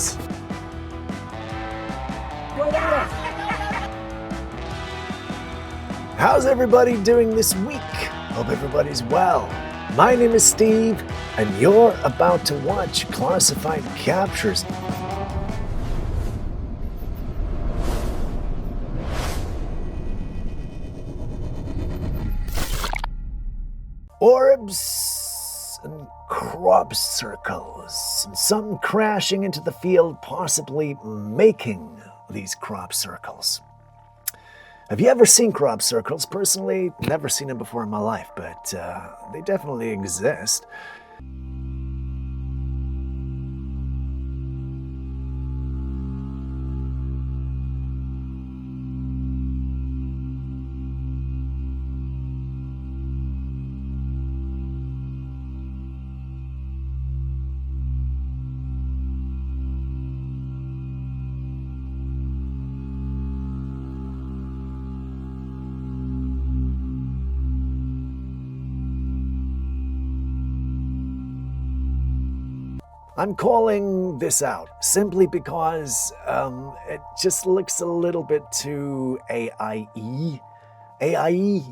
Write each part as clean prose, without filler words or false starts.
orbs. How's everybody doing this week? Hope everybody's well. My name is Steve, and you're about to watch Classified Captures. Orbs and crop circles, and some crashing into the field, possibly making these crop circles. Have you ever seen crop circles? Personally, never seen them before in my life, but they definitely exist. I'm calling this out simply because it just looks a little bit too AIE. AIE?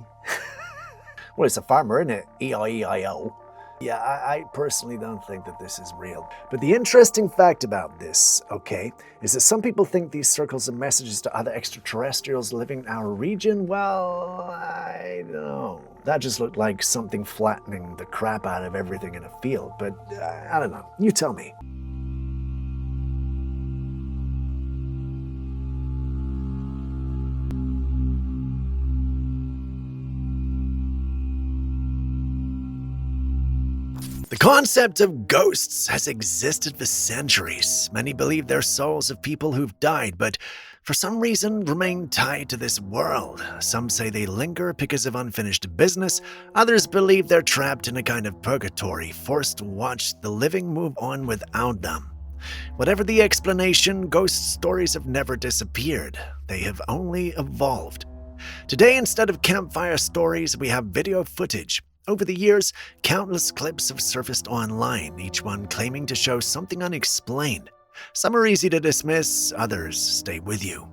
Well, it's a farmer, isn't it? E-I-E-I-O. Yeah, I personally don't think that this is real. But the interesting fact about this, okay, is that some people think these circles are messages to other extraterrestrials living in our region. Well, I don't know. That just looked like something flattening the crap out of everything in a field, but I don't know. You tell me. The concept of ghosts has existed for centuries. Many believe they're souls of people who've died, but for some reason remain tied to this world. Some say they linger because of unfinished business. Others believe they're trapped in a kind of purgatory, forced to watch the living move on without them. Whatever the explanation, ghost stories have never disappeared. They have only evolved. Today, instead of campfire stories, we have video footage. Over the years, countless clips have surfaced online, each one claiming to show something unexplained. Some are easy to dismiss, others stay with you.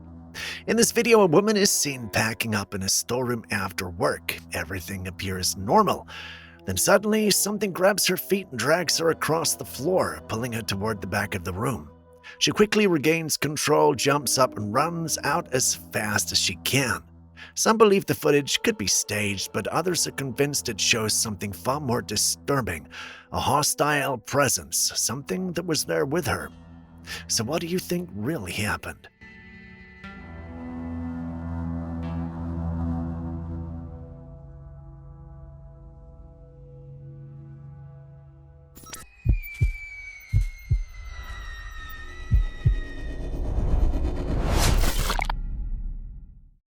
In this video, a woman is seen packing up in a storeroom after work. Everything appears normal. Then suddenly, something grabs her feet and drags her across the floor, pulling her toward the back of the room. She quickly regains control, jumps up, and runs out as fast as she can. Some believe the footage could be staged, but others are convinced it shows something far more disturbing, a hostile presence, something that was there with her. So what do you think really happened?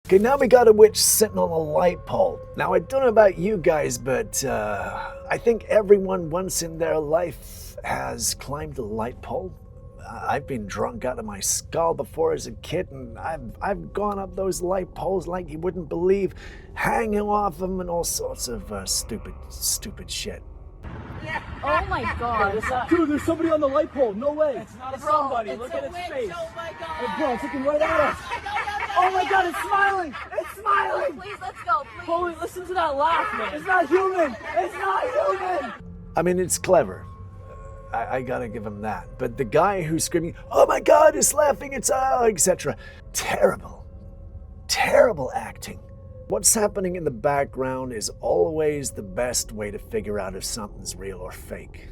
Okay, now we got a witch sitting on a light pole. Now, I don't know about you guys, but I think everyone once in their life has climbed a light pole. I've been drunk out of my skull before as a kid, and I've gone up those light poles like you wouldn't believe, hanging off them and all sorts of stupid shit. Oh my god. Dude, there's somebody on the light pole. No way. It's not somebody. It's Look a at its witch. face. Oh my god. Oh, bro, it's looking right at us. Oh my god, it's smiling. It's smiling. Please, let's go, please. Holy, listen to that laugh, man. It's not human. It's not human. I mean, it's clever. I gotta give him that. But the guy who's screaming, "Oh my god, it's laughing, it's etc." Terrible. Terrible acting. What's happening in the background is always the best way to figure out if something's real or fake.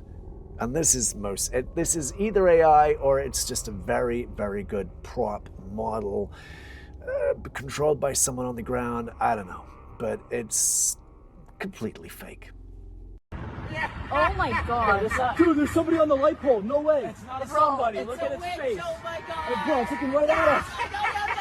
And this is either AI or it's just a very, very good prop model controlled by someone on the ground. I don't know, but it's completely fake. Oh my god. Dude, there's somebody on the light pole. No way. It's not somebody. It's Look a at its witch. face. Oh my god. Oh, bro, it's looking right at us.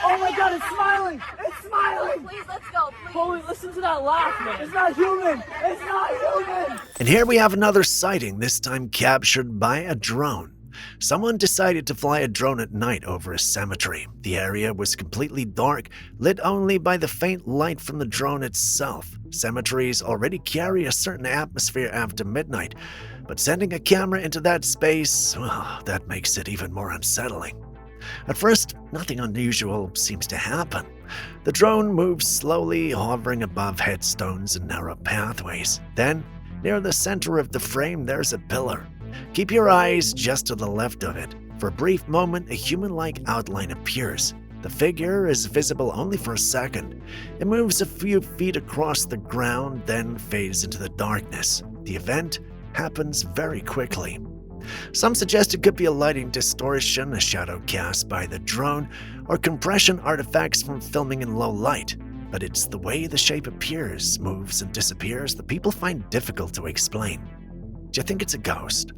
Oh my god, it's smiling. It's smiling. Please, let's go, please. Holy, listen to that laugh, man. It's not human. It's not human. And here we have another sighting, this time captured by a drone. Someone decided to fly a drone at night over a cemetery. The area was completely dark, lit only by the faint light from the drone itself. Cemeteries already carry a certain atmosphere after midnight. But sending a camera into that space, well, that makes it even more unsettling. At first, nothing unusual seems to happen. The drone moves slowly, hovering above headstones and narrow pathways. Then, near the center of the frame, there's a pillar. Keep your eyes just to the left of it. For a brief moment, a human-like outline appears. The figure is visible only for a second. It moves a few feet across the ground, then fades into the darkness. The event happens very quickly. Some suggest it could be a lighting distortion, a shadow cast by the drone, or compression artifacts from filming in low light. But it's the way the shape appears, moves, and disappears that people find difficult to explain. Do you think it's a ghost?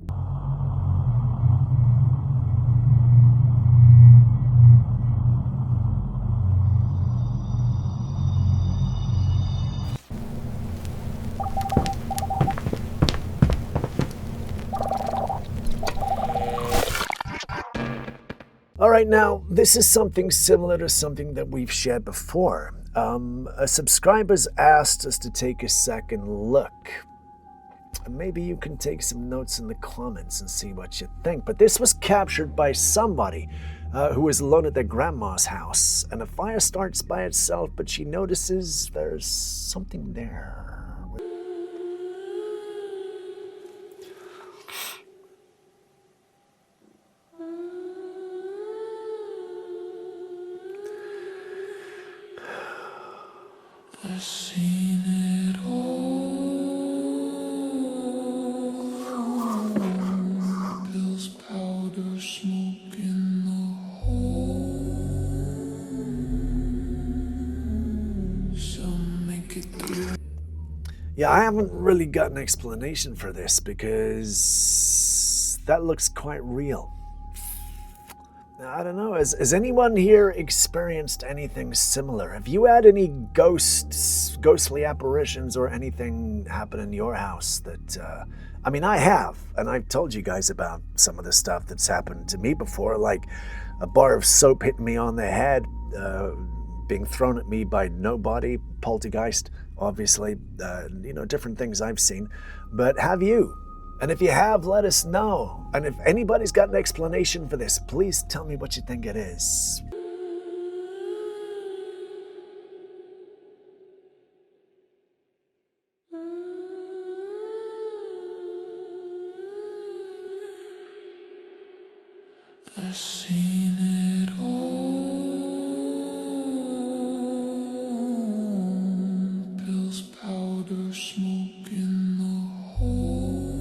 All right, now, this is something similar to something that we've shared before. A subscriber's asked us to take a second look. Maybe you can take some notes in the comments and see what you think. But this was captured by somebody who was alone at their grandma's house. And a fire starts by itself, but she notices there's something there. I've seen it all. Pills, powder, smoke in the hole. Some make it through. Yeah, I haven't really got an explanation for this because that looks quite real. I don't know, has anyone here experienced anything similar? Have you had any ghostly apparitions or anything happen in your house that, I mean, I have, and I've told you guys about some of the stuff that's happened to me before, like a bar of soap hitting me on the head, being thrown at me by nobody, poltergeist, obviously, different things I've seen. But have you? And if you have, let us know. And if anybody's got an explanation for this, please tell me what you think it is. I've seen it all. Pills, powder, smoke in the hole.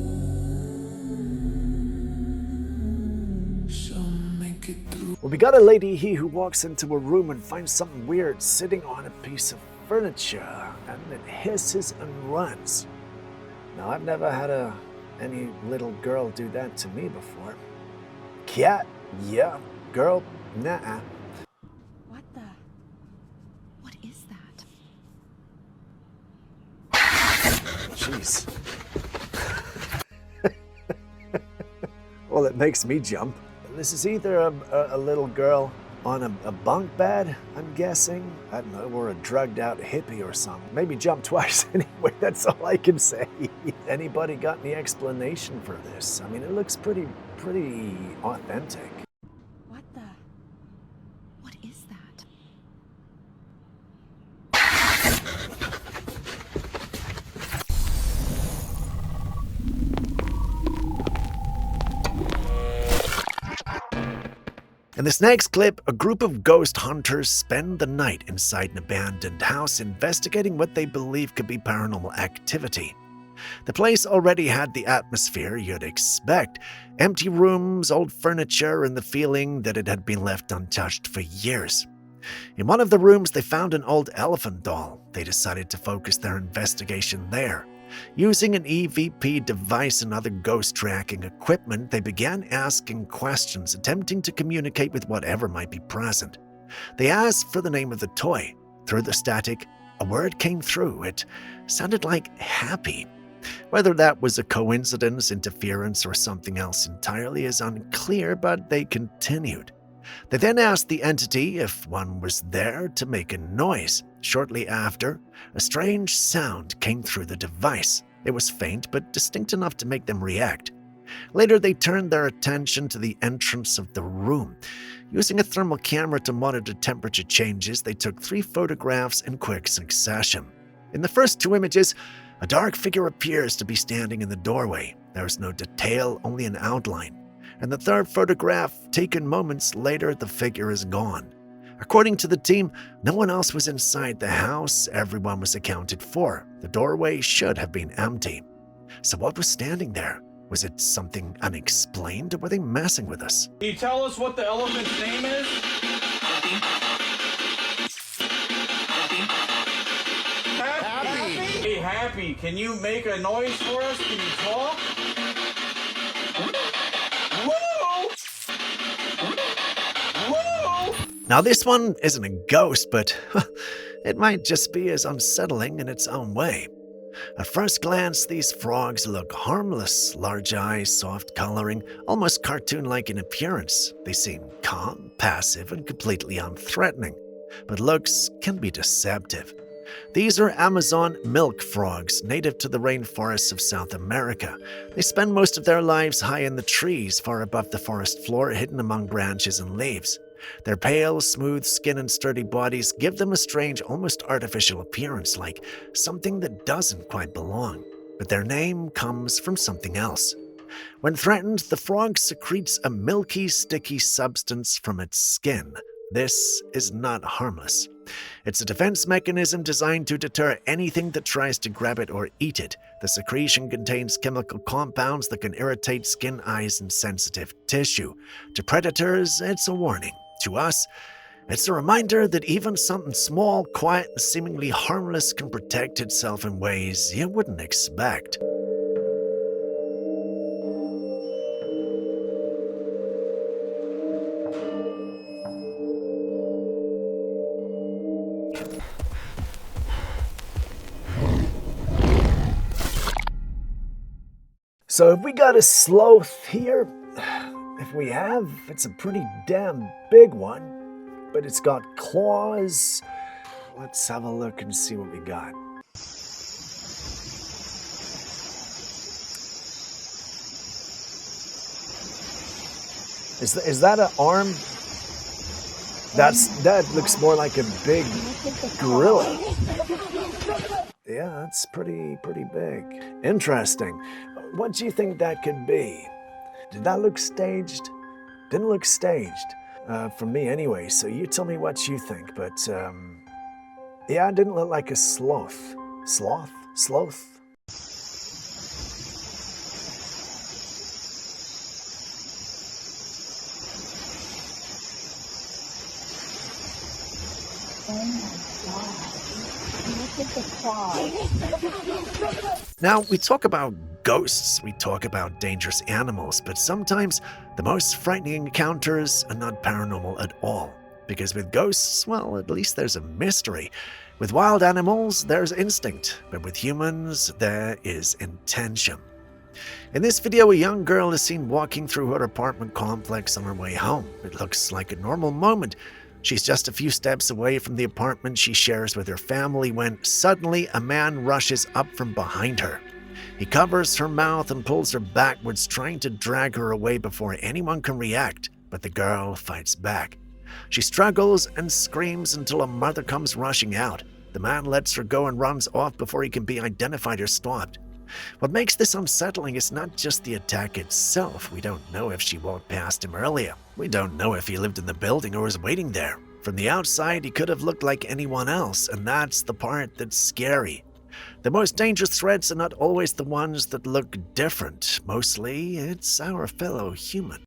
Well, we got a lady here who walks into a room and finds something weird sitting on a piece of furniture, and it hisses and runs. Now, I've never had any little girl do that to me before. Cat, yeah. Girl, nah. What is that? Jeez. Well, it makes me jump. This is either a little girl on a bunk bed, I'm guessing. I don't know, or a drugged out hippie or something. Maybe jump twice anyway, that's all I can say. Anybody got any explanation for this? I mean, it looks pretty authentic. What is that? In this next clip, a group of ghost hunters spend the night inside an abandoned house investigating what they believe could be paranormal activity. The place already had the atmosphere you'd expect: empty rooms, old furniture, and the feeling that it had been left untouched for years. In one of the rooms, they found an old elephant doll. They decided to focus their investigation there. Using an EVP device and other ghost tracking equipment, they began asking questions, attempting to communicate with whatever might be present. They asked for the name of the toy. Through the static, a word came through. It sounded like happy. Whether that was a coincidence, interference, or something else entirely is unclear, but they continued. They then asked the entity if one was there to make a noise. Shortly after, a strange sound came through the device. It was faint, but distinct enough to make them react. Later, they turned their attention to the entrance of the room. Using a thermal camera to monitor temperature changes, they took 3 photographs in quick succession. In the first 2 images, a dark figure appears to be standing in the doorway. There is no detail, only an outline. In the third photograph, taken moments later, the figure is gone. According to the team, no one else was inside the house. Everyone was accounted for. The doorway should have been empty. So what was standing there? Was it something unexplained, or were they messing with us? Can you tell us what the elephant's name is? Happy. Hey, Happy, can you make a noise for us? Can you talk? Whoa! Whoa! Now, this one isn't a ghost, but it might just be as unsettling in its own way. At first glance, these frogs look harmless, large eyes, soft coloring, almost cartoon-like in appearance. They seem calm, passive, and completely unthreatening. But looks can be deceptive. These are Amazon milk frogs, native to the rainforests of South America. They spend most of their lives high in the trees, far above the forest floor, hidden among branches and leaves. Their pale, smooth skin and sturdy bodies give them a strange, almost artificial appearance, like something that doesn't quite belong. But their name comes from something else. When threatened, the frog secretes a milky, sticky substance from its skin. This is not harmless. It's a defense mechanism designed to deter anything that tries to grab it or eat it. The secretion contains chemical compounds that can irritate skin, eyes, and sensitive tissue. To predators, it's a warning. To us, it's a reminder that even something small, quiet, and seemingly harmless can protect itself in ways you wouldn't expect. So have we got a sloth here? If we have, it's a pretty damn big one, but it's got claws. Let's have a look and see what we got. Is that an arm? That looks more like a big gorilla. Yeah, that's pretty big. Interesting. What do you think that could be? Did that look staged? Didn't look staged. For me anyway, so you tell me what you think. But, yeah, it didn't look like a sloth. Sloth? Sloth? Now, we talk about ghosts, we talk about dangerous animals, but sometimes the most frightening encounters are not paranormal at all. Because with ghosts, well, at least there's a mystery. With wild animals, there's instinct, but with humans, there is intention. In this video, a young girl is seen walking through her apartment complex on her way home. It looks like a normal moment. She's just a few steps away from the apartment she shares with her family when suddenly a man rushes up from behind her. He covers her mouth and pulls her backwards, trying to drag her away before anyone can react, but the girl fights back. She struggles and screams until a mother comes rushing out. The man lets her go and runs off before he can be identified or stopped. What makes this unsettling is not just the attack itself. We don't know if she walked past him earlier. We don't know if he lived in the building or was waiting there. From the outside, he could have looked like anyone else, and that's the part that's scary. The most dangerous threats are not always the ones that look different. Mostly, it's our fellow human.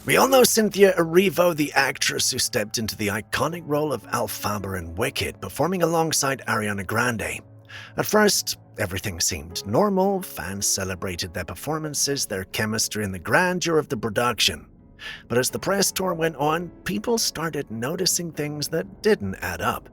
We all know Cynthia Erivo, the actress who stepped into the iconic role of Elphaba in Wicked, performing alongside Ariana Grande. At first, everything seemed normal. Fans celebrated their performances, their chemistry, and the grandeur of the production. But as the press tour went on, people started noticing things that didn't add up.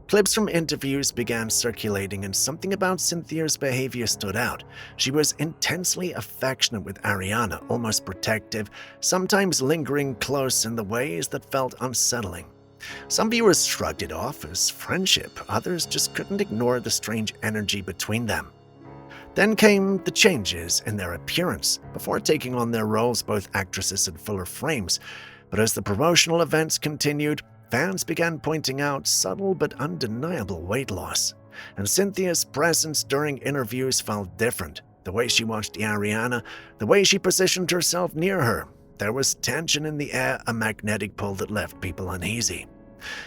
Clips from interviews began circulating, and something about Cynthia's behavior stood out. She was intensely affectionate with Ariana, almost protective, sometimes lingering close in the ways that felt unsettling. Some viewers shrugged it off as friendship, others just couldn't ignore the strange energy between them. Then came the changes in their appearance. Before taking on their roles, both actresses had fuller frames, but as the promotional events continued, fans began pointing out subtle but undeniable weight loss. And Cynthia's presence during interviews felt different. The way she watched Ariana, the way she positioned herself near her. There was tension in the air, a magnetic pull that left people uneasy.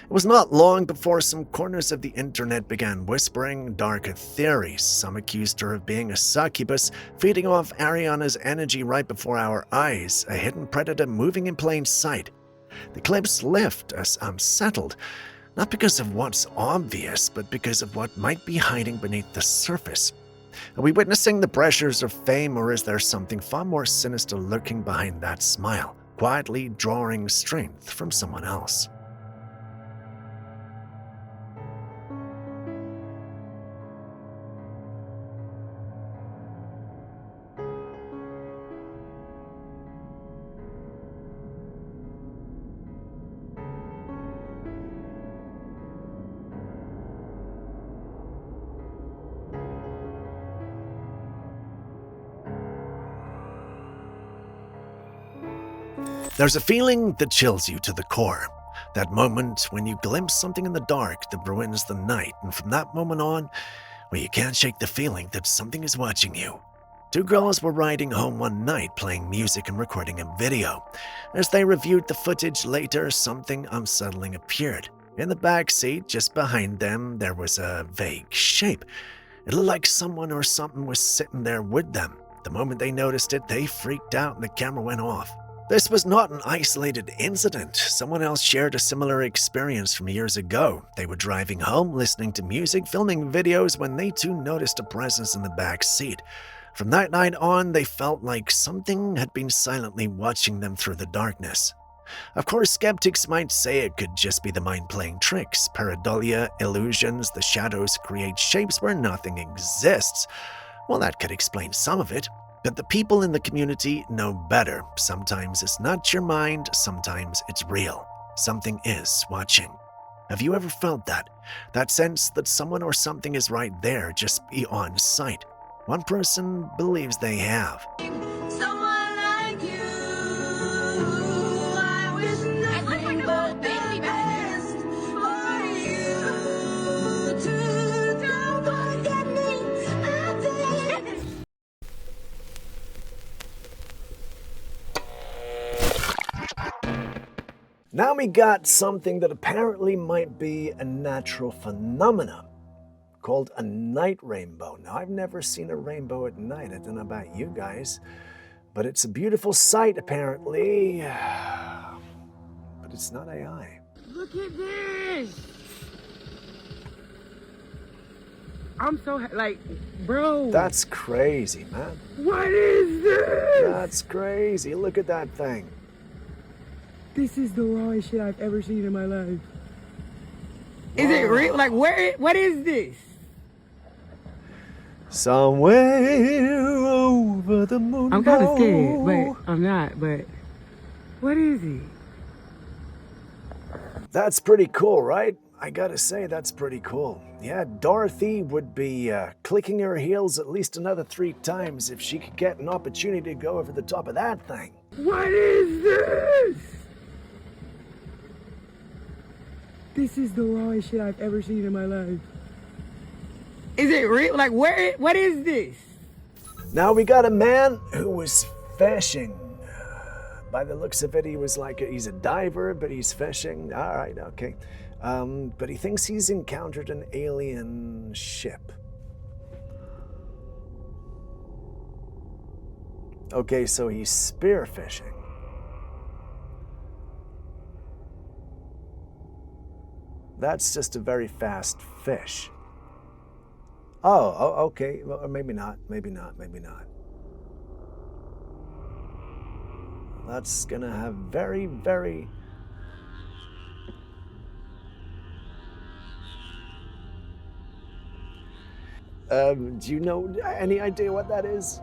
It was not long before some corners of the internet began whispering darker theories. Some accused her of being a succubus, feeding off Ariana's energy right before our eyes, a hidden predator moving in plain sight. The clips left us unsettled, not because of what's obvious, but because of what might be hiding beneath the surface. Are we witnessing the pressures of fame, or is there something far more sinister lurking behind that smile, quietly drawing strength from someone else? There's a feeling that chills you to the core. That moment when you glimpse something in the dark that ruins the night, and from that moment on, well, you can't shake the feeling that something is watching you. Two girls were riding home one night playing music and recording a video. As they reviewed the footage later, something unsettling appeared. In the back seat, just behind them, there was a vague shape. It looked like someone or something was sitting there with them. The moment they noticed it, they freaked out and the camera went off. This was not an isolated incident. Someone else shared a similar experience from years ago. They were driving home, listening to music, filming videos when they too noticed a presence in the back seat. From that night on, they felt like something had been silently watching them through the darkness. Of course, skeptics might say it could just be the mind playing tricks, pareidolia, illusions, the shadows create shapes where nothing exists. Well, that could explain some of it. But the people in the community know better. Sometimes it's not your mind, sometimes it's real. Something is watching. Have you ever felt that? That sense that someone or something is right there, just beyond sight. One person believes they have. Someone like you, I wish nothing but the best for you to don't forget me, I did. Now we got something that apparently might be a natural phenomenon called a night rainbow. Now, I've never seen a rainbow at night. I don't know about you guys, but it's a beautiful sight apparently. But it's not AI. Look at this! I'm so like, bro. That's crazy, man. What is this? That's crazy. Look at that thing. This is the rawest shit I've ever seen in my life. Is it real? Like, what is this? Somewhere over the moon. I'm kind of scared, but I'm not. But what is it? That's pretty cool, right? I gotta say, that's pretty cool. Yeah, Dorothy would be clicking her heels at least another 3 times if she could get an opportunity to go over the top of that thing. What is this? This is the rawest shit I've ever seen in my life. Is it real? Like, what is this? Now we got a man who was fishing. By the looks of it, he was like, he's a diver, but he's fishing. All right, okay. But he thinks he's encountered an alien ship. Okay, so he's spearfishing. That's just a very fast fish. Oh, okay. Well, maybe not. Maybe not. Maybe not. That's gonna have very, very... do you know any idea what that is?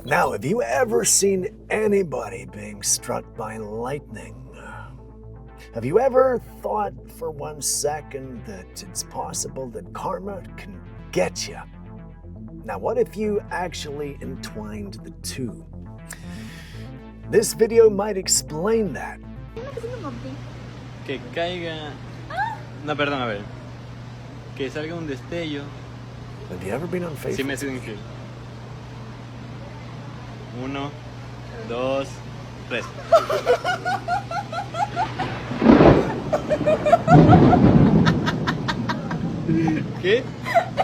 Now, have you ever seen anybody being struck by lightning? Have you ever thought for 1 second that it's possible that karma can get you? Now, what if you actually entwined the two? This video might explain that. Que caiga... No, perdón, a ver. Que salga un destello. Have you ever been unfaithful? Sí me he sido infiel. 1, 2, 3. ¿Qué?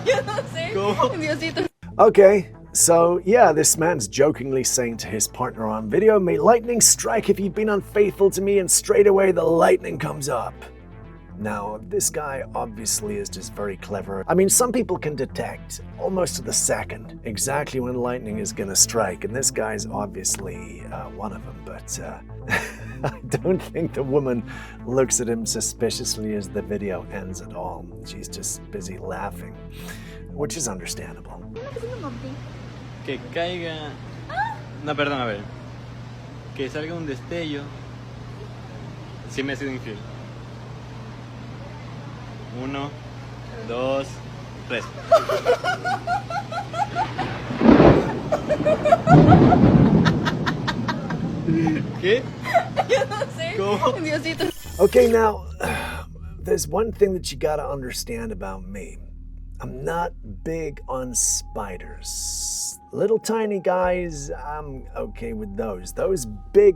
Yo no sé. ¿Cómo? Diosito. Okay, so yeah, this man's jokingly saying to his partner on video, "May lightning strike if you've been unfaithful to me," and straight away the lightning comes up. Now, this guy obviously is just very clever. I mean, some people can detect almost to the second exactly when lightning is gonna strike, and this guy's obviously one of them, but I don't think the woman looks at him suspiciously as the video ends at all. She's just busy laughing, which is understandable. Que caiga... No, perdón, a ver. Que salga un destello. Sí me he sido infiel. 1, 2, 3. ¿Qué? Yo no sé. ¿Cómo? Diosito. Okay, now, there's one thing that you gotta understand about me. I'm not big on spiders. Little tiny guys, I'm okay with those. Those big,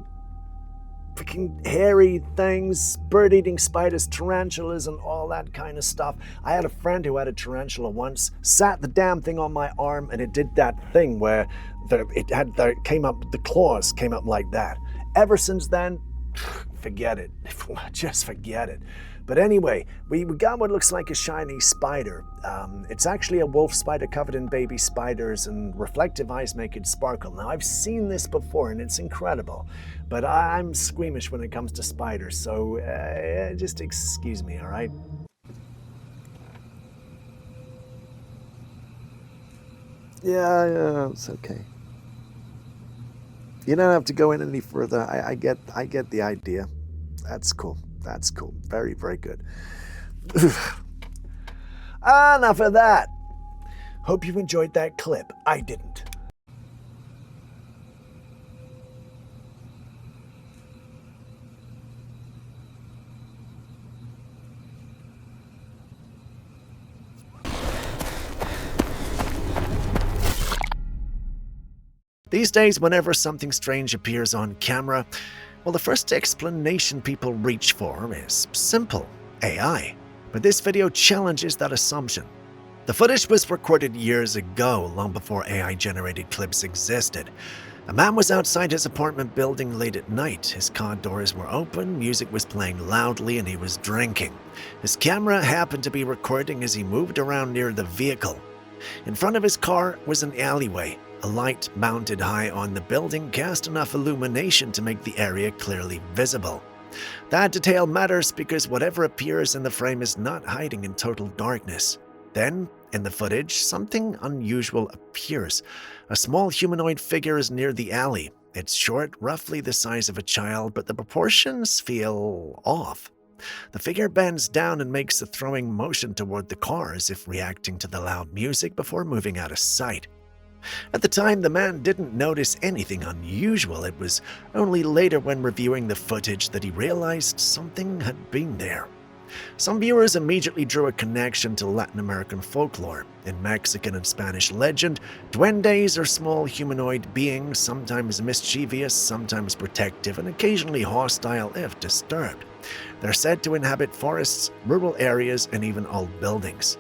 freaking hairy things, bird-eating spiders, tarantulas, and all that kind of stuff. I had a friend who had a tarantula once, sat the damn thing on my arm, and it did that thing where the claws came up like that. Ever since then, forget it. Just forget it. But anyway, we got what looks like a shiny spider. It's actually a wolf spider covered in baby spiders, and reflective eyes make it sparkle. Now, I've seen this before, and it's incredible. But I'm squeamish when it comes to spiders, so just excuse me, all right? Yeah, it's okay. You don't have to go in any further. I get the idea. That's cool. That's cool. Very, very good. Enough of that. Hope you enjoyed that clip. I didn't. These days, whenever something strange appears on camera, well, the first explanation people reach for is simple: AI. But this video challenges that assumption. The footage was recorded years ago, long before AI-generated clips existed. A man was outside his apartment building late at night. His car doors were open, music was playing loudly, and he was drinking. His camera happened to be recording as he moved around near the vehicle. In front of his car was an alleyway. A light mounted high on the building cast enough illumination to make the area clearly visible. That detail matters because whatever appears in the frame is not hiding in total darkness. Then, in the footage, something unusual appears. A small humanoid figure is near the alley. It's short, roughly the size of a child, but the proportions feel off. The figure bends down and makes a throwing motion toward the car as if reacting to the loud music before moving out of sight. At the time, the man didn't notice anything unusual. It was only later when reviewing the footage that he realized something had been there. Some viewers immediately drew a connection to Latin American folklore. In Mexican and Spanish legend, duendes are small humanoid beings, sometimes mischievous, sometimes protective, and occasionally hostile if disturbed. They're said to inhabit forests, rural areas, and even old buildings.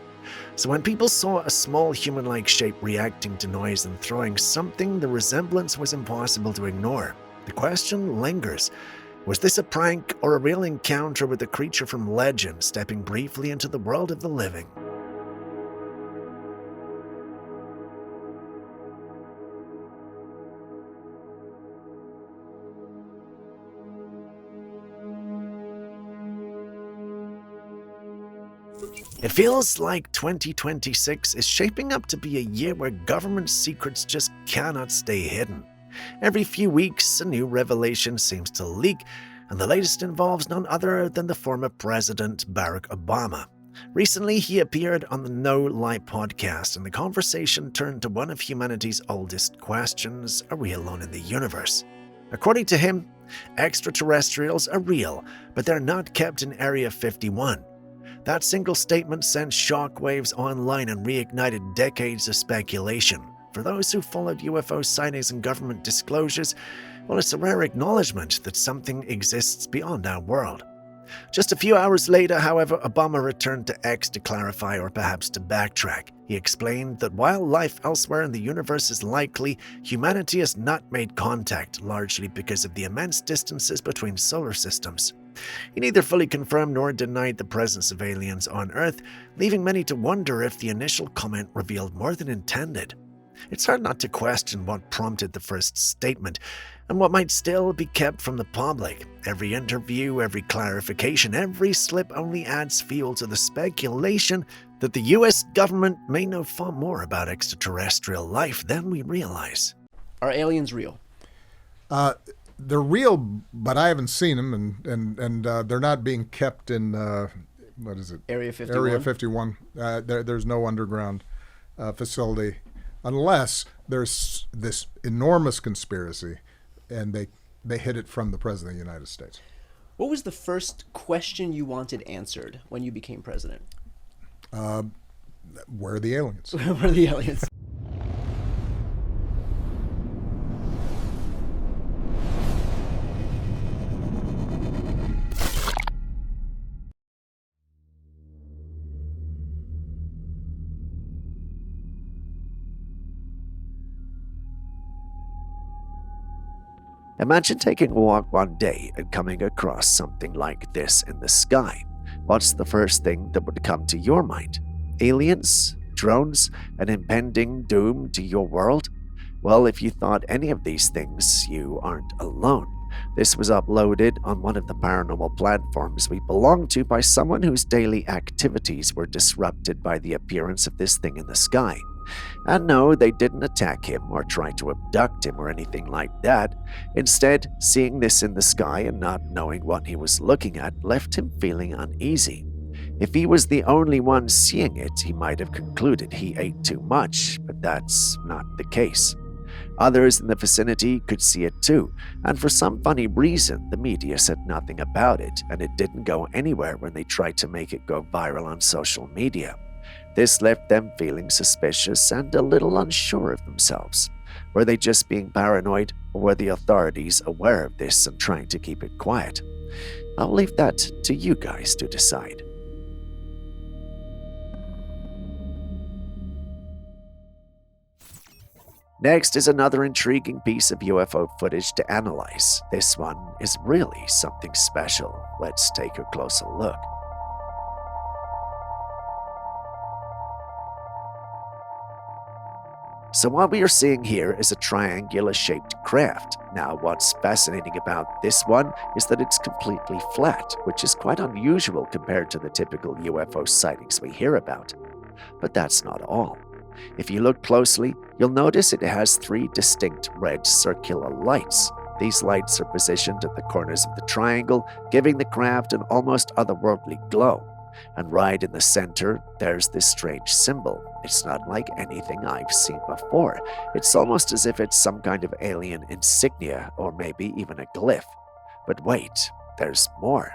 So when people saw a small human-like shape reacting to noise and throwing something, the resemblance was impossible to ignore. The question lingers. Was this a prank or a real encounter with a creature from legend stepping briefly into the world of the living? It feels like 2026 is shaping up to be a year where government secrets just cannot stay hidden. Every few weeks, a new revelation seems to leak, and the latest involves none other than the former President Barack Obama. Recently, he appeared on the No Lie podcast, and the conversation turned to one of humanity's oldest questions: are we alone in the universe? According to him, extraterrestrials are real, but they're not kept in Area 51. That single statement sent shockwaves online and reignited decades of speculation. For those who followed UFO sightings and government disclosures, well, it's a rare acknowledgement that something exists beyond our world. Just a few hours later, however, Obama returned to X to clarify, or perhaps to backtrack. He explained that while life elsewhere in the universe is likely, humanity has not made contact, largely because of the immense distances between solar systems. He neither fully confirmed nor denied the presence of aliens on Earth, leaving many to wonder if the initial comment revealed more than intended. It's hard not to question what prompted the first statement, and what might still be kept from the public. Every interview, every clarification, every slip only adds fuel to the speculation that the US government may know far more about extraterrestrial life than we realize. Are aliens real? They're real, but I haven't seen them, and they're not being kept in, what is it? Area 51? Area 51. There's no underground facility, unless there's this enormous conspiracy, and they hid it from the President of the United States. What was the first question you wanted answered when you became president? Where are the aliens? Where are the aliens? Imagine taking a walk one day and coming across something like this in the sky. What's the first thing that would come to your mind? Aliens? Drones? An impending doom to your world? Well, if you thought any of these things, you aren't alone. This was uploaded on one of the paranormal platforms we belong to by someone whose daily activities were disrupted by the appearance of this thing in the sky. And no, they didn't attack him or try to abduct him or anything like that. Instead, seeing this in the sky and not knowing what he was looking at left him feeling uneasy. If he was the only one seeing it, he might have concluded he ate too much, but that's not the case. Others in the vicinity could see it too, and for some funny reason, the media said nothing about it, and it didn't go anywhere when they tried to make it go viral on social media. This left them feeling suspicious and a little unsure of themselves. Were they just being paranoid, or were the authorities aware of this and trying to keep it quiet? I'll leave that to you guys to decide. Next is another intriguing piece of UFO footage to analyze. This one is really something special. Let's take a closer look. So what we are seeing here is a triangular-shaped craft. Now, what's fascinating about this one is that it's completely flat, which is quite unusual compared to the typical UFO sightings we hear about. But that's not all. If you look closely, you'll notice it has 3 distinct red circular lights. These lights are positioned at the corners of the triangle, giving the craft an almost otherworldly glow. And right in the center, there's this strange symbol. It's not like anything I've seen before. It's almost as if it's some kind of alien insignia, or maybe even a glyph. But wait, there's more.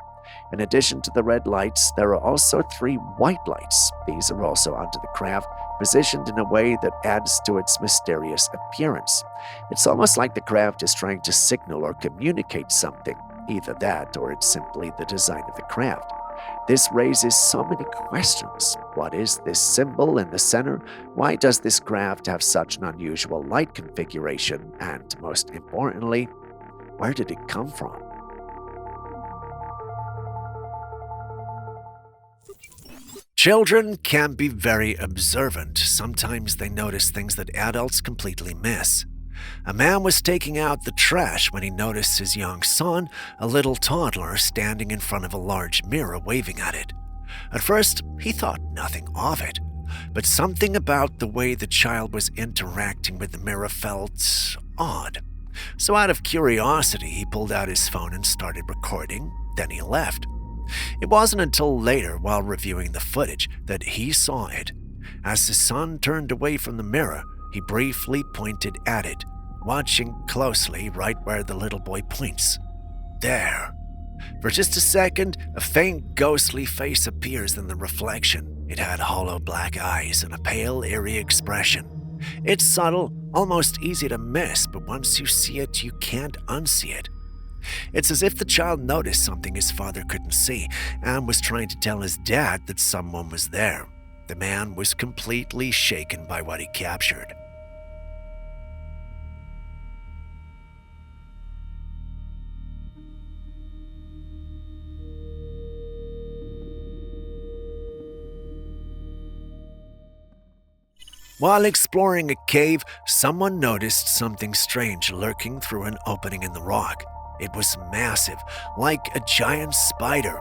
In addition to the red lights, there are also 3 white lights. These are also under the craft, positioned in a way that adds to its mysterious appearance. It's almost like the craft is trying to signal or communicate something. Either that, or it's simply the design of the craft. This raises so many questions. What is this symbol in the center? Why does this craft have such an unusual light configuration? And most importantly, where did it come from? Children can be very observant. Sometimes they notice things that adults completely miss. A man was taking out the trash when he noticed his young son, a little toddler, standing in front of a large mirror waving at it. At first, he thought nothing of it, but something about the way the child was interacting with the mirror felt odd. So out of curiosity, he pulled out his phone and started recording, then he left. It wasn't until later, while reviewing the footage, that he saw it. As his son turned away from the mirror, he briefly pointed at it, watching closely right where the little boy points. There. For just a second, a faint ghostly face appears in the reflection. It had hollow black eyes and a pale, eerie expression. It's subtle, almost easy to miss, but once you see it, you can't unsee it. It's as if the child noticed something his father couldn't see and was trying to tell his dad that someone was there. The man was completely shaken by what he captured. While exploring a cave, someone noticed something strange lurking through an opening in the rock. It was massive, like a giant spider.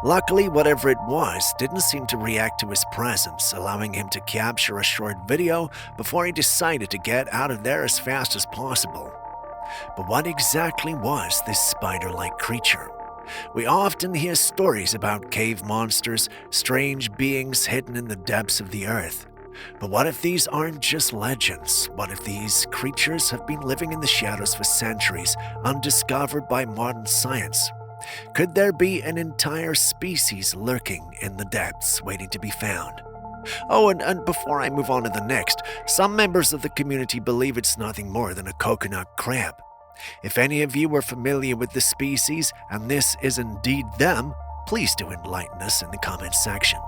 Luckily, whatever it was didn't seem to react to his presence, allowing him to capture a short video before he decided to get out of there as fast as possible. But what exactly was this spider-like creature? We often hear stories about cave monsters, strange beings hidden in the depths of the earth. But what if these aren't just legends? What if these creatures have been living in the shadows for centuries, undiscovered by modern science? Could there be an entire species lurking in the depths, waiting to be found? Oh, and before I move on to the next, some members of the community believe it's nothing more than a coconut crab. If any of you are familiar with the species, and this is indeed them, please do enlighten us in the comments section.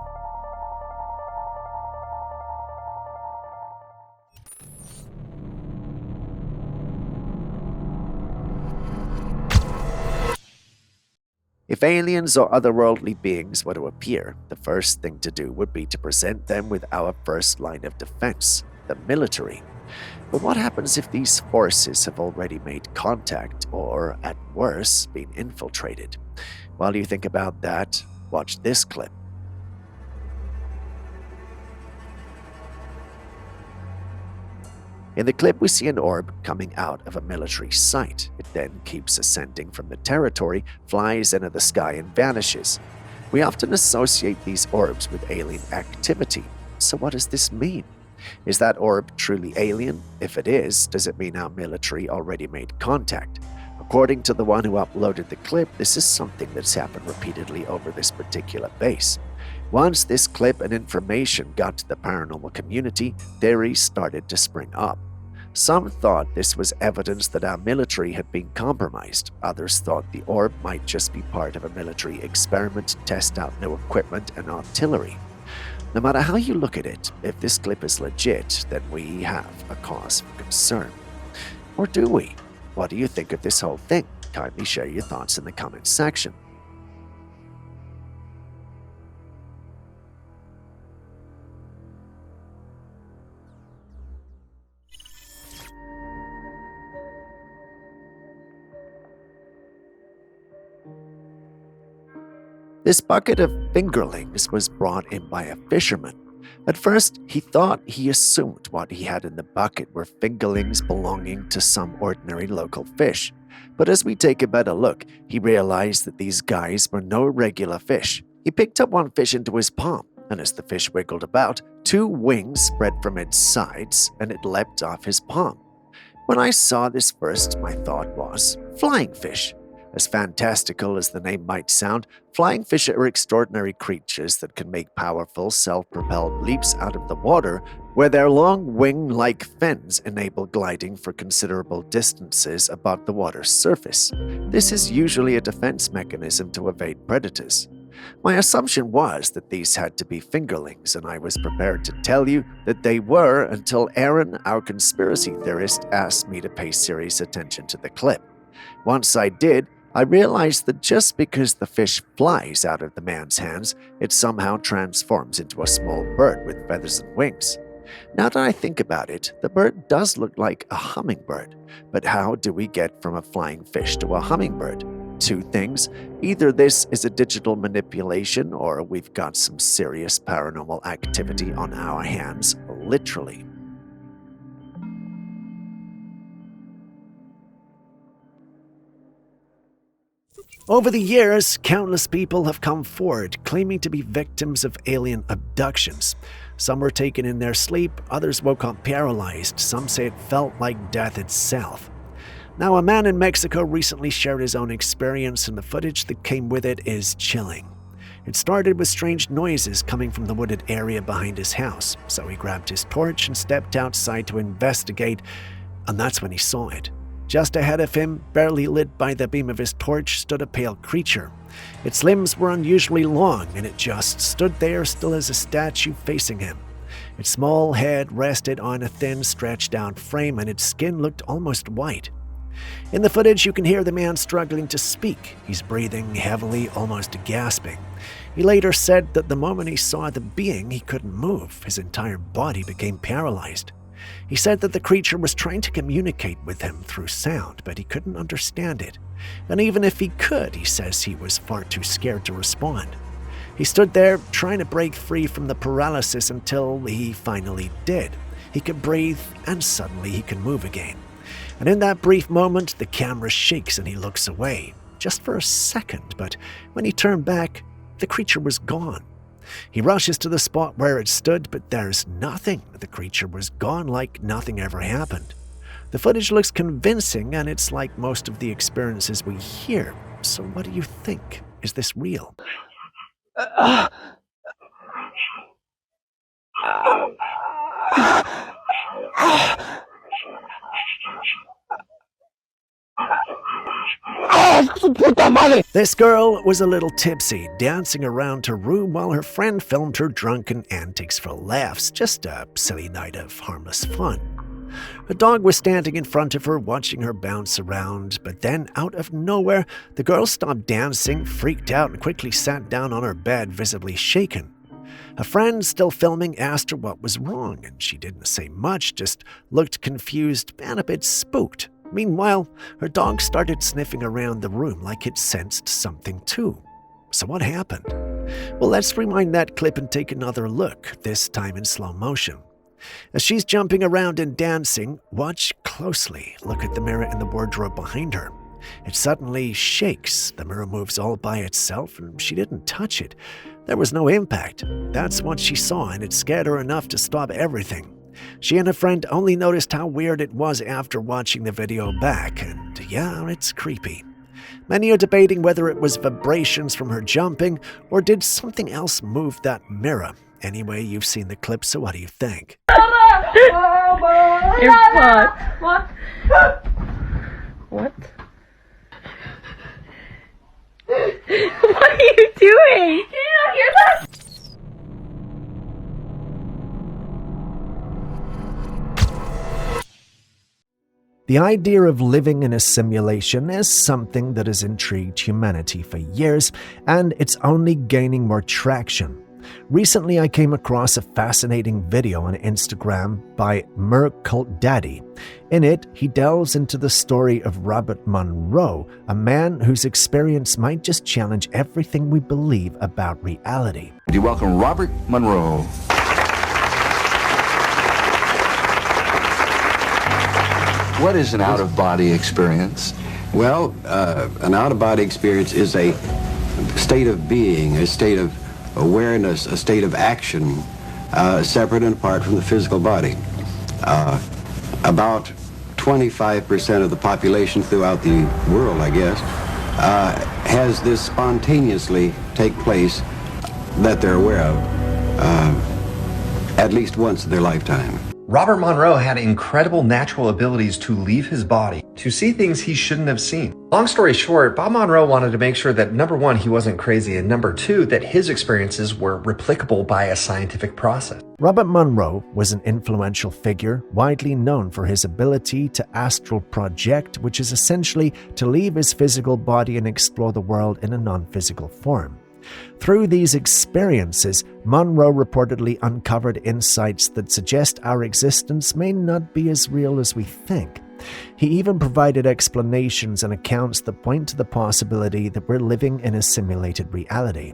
If aliens or otherworldly beings were to appear, the first thing to do would be to present them with our first line of defense, the military. But what happens if these forces have already made contact or, at worst, been infiltrated? While you think about that, watch this clip. In the clip, we see an orb coming out of a military site. It then keeps ascending from the territory, flies into the sky, and vanishes. We often associate these orbs with alien activity. So what does this mean? Is that orb truly alien? If it is, does it mean our military already made contact? According to the one who uploaded the clip, this is something that's happened repeatedly over this particular base. Once this clip and information got to the paranormal community, theories started to spring up. Some thought this was evidence that our military had been compromised. Others thought the orb might just be part of a military experiment to test out new equipment and artillery. No matter how you look at it, if this clip is legit, then we have a cause for concern. Or do we? What do you think of this whole thing? Kindly share your thoughts in the comments section. This bucket of fingerlings was brought in by a fisherman. At first, he assumed what he had in the bucket were fingerlings belonging to some ordinary local fish. But as we take a better look, he realized that these guys were no regular fish. He picked up one fish into his palm, and as the fish wiggled about, 2 wings spread from its sides, and it leapt off his palm. When I saw this first, my thought was, flying fish. As fantastical as the name might sound, flying fish are extraordinary creatures that can make powerful, self-propelled leaps out of the water, where their long wing-like fins enable gliding for considerable distances above the water's surface. This is usually a defense mechanism to evade predators. My assumption was that these had to be fingerlings, and I was prepared to tell you that they were until Aaron, our conspiracy theorist, asked me to pay serious attention to the clip. Once I did, I realized that just because the fish flies out of the man's hands, it somehow transforms into a small bird with feathers and wings. Now that I think about it, the bird does look like a hummingbird, but how do we get from a flying fish to a hummingbird? Two things: either this is a digital manipulation or we've got some serious paranormal activity on our hands, literally. Over the years, countless people have come forward claiming to be victims of alien abductions. Some were taken in their sleep, others woke up paralyzed, some say it felt like death itself. Now, a man in Mexico recently shared his own experience, and the footage that came with it is chilling. It started with strange noises coming from the wooded area behind his house, so he grabbed his torch and stepped outside to investigate, and that's when he saw it. Just ahead of him, barely lit by the beam of his torch, stood a pale creature. Its limbs were unusually long, and it just stood there still as a statue facing him. Its small head rested on a thin, stretched-out frame, and its skin looked almost white. In the footage, you can hear the man struggling to speak. He's breathing heavily, almost gasping. He later said that the moment he saw the being, he couldn't move. His entire body became paralyzed. He said that the creature was trying to communicate with him through sound, but he couldn't understand it. And even if he could, he says he was far too scared to respond. He stood there trying to break free from the paralysis until he finally did. He could breathe, and suddenly he could move again. And in that brief moment, the camera shakes and he looks away, just for a second, but when he turned back, the creature was gone. He rushes to the spot where it stood, but there's nothing. The creature was gone like nothing ever happened. The footage looks convincing, and it's like most of the experiences we hear. So what do you think? Is this real? This girl was a little tipsy, dancing around her room while her friend filmed her drunken antics for laughs, just a silly night of harmless fun. A dog was standing in front of her, watching her bounce around, but then, out of nowhere, the girl stopped dancing, freaked out, and quickly sat down on her bed, visibly shaken. A friend, still filming, asked her what was wrong, and she didn't say much, just looked confused and a bit spooked. Meanwhile, her dog started sniffing around the room like it sensed something too. So what happened? Well, let's rewind that clip and take another look, this time in slow motion. As she's jumping around and dancing, watch closely. Look at the mirror in the wardrobe behind her. It suddenly shakes. The mirror moves all by itself, and she didn't touch it. There was no impact. That's what she saw, and it scared her enough to stop everything. She and a friend only noticed how weird it was after watching the video back, and yeah, it's creepy. Many are debating whether it was vibrations from her jumping, or did something else move that mirror. Anyway, you've seen the clip, so what do you think? You're fucked. What? What? What are you doing? Can you not hear that? The idea of living in a simulation is something that has intrigued humanity for years, and it's only gaining more traction. Recently, I came across a fascinating video on Instagram by Cult Daddy. In it, he delves into the story of Robert Monroe, a man whose experience might just challenge everything we believe about reality. Do you welcome Robert Monroe? What is an out-of-body experience? Well, an out-of-body experience is a state of being, a state of awareness, a state of action, separate and apart from the physical body. About 25% of the population throughout the world, I guess, has this spontaneously take place that they're aware of at least once in their lifetime. Robert Monroe had incredible natural abilities to leave his body, to see things he shouldn't have seen. Long story short, Bob Monroe wanted to make sure that number one, he wasn't crazy, and number two, that his experiences were replicable by a scientific process. Robert Monroe was an influential figure, widely known for his ability to astral project, which is essentially to leave his physical body and explore the world in a non-physical form. Through these experiences, Monroe reportedly uncovered insights that suggest our existence may not be as real as we think. He even provided explanations and accounts that point to the possibility that we're living in a simulated reality.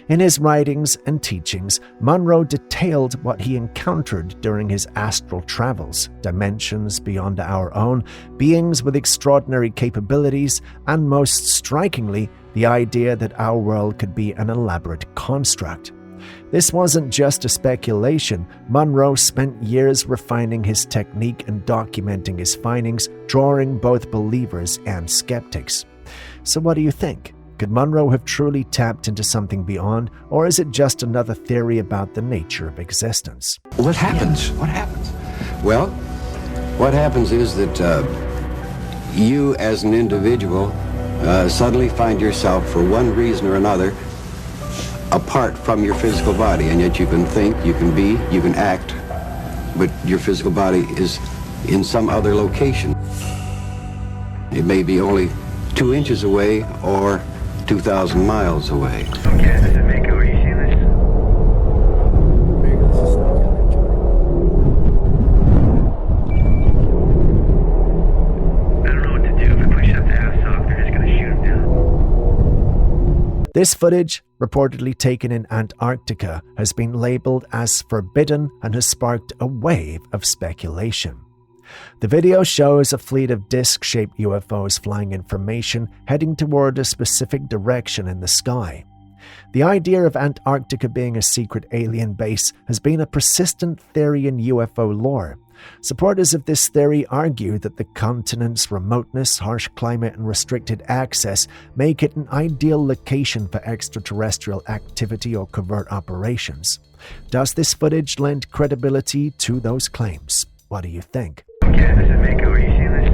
In his writings and teachings, Monroe detailed what he encountered during his astral travels, dimensions beyond our own, beings with extraordinary capabilities, and most strikingly, the idea that our world could be an elaborate construct. This wasn't just a speculation. Monroe spent years refining his technique and documenting his findings, drawing both believers and skeptics. So what do you think? Could Monroe have truly tapped into something beyond, or is it just another theory about the nature of existence? What happens? What happens? Well, what happens is that you as an individual suddenly find yourself, for one reason or another, apart from your physical body, and yet you can think, you can be, you can act, but your physical body is in some other location. It may be only 2 inches away or 2,000 miles away. Okay, this is Mako. Are you seeing this? I don't know what to do. If we push up the ass off, they're just going to shoot him down. This footage, reportedly taken in Antarctica, has been labeled as forbidden and has sparked a wave of speculation. The video shows a fleet of disc-shaped UFOs flying in formation, heading toward a specific direction in the sky. The idea of Antarctica being a secret alien base has been a persistent theory in UFO lore. Supporters of this theory argue that the continent's remoteness, harsh climate, and restricted access make it an ideal location for extraterrestrial activity or covert operations. Does this footage lend credibility to those claims? What do you think? Okay, this is Mako. Are you seeing this?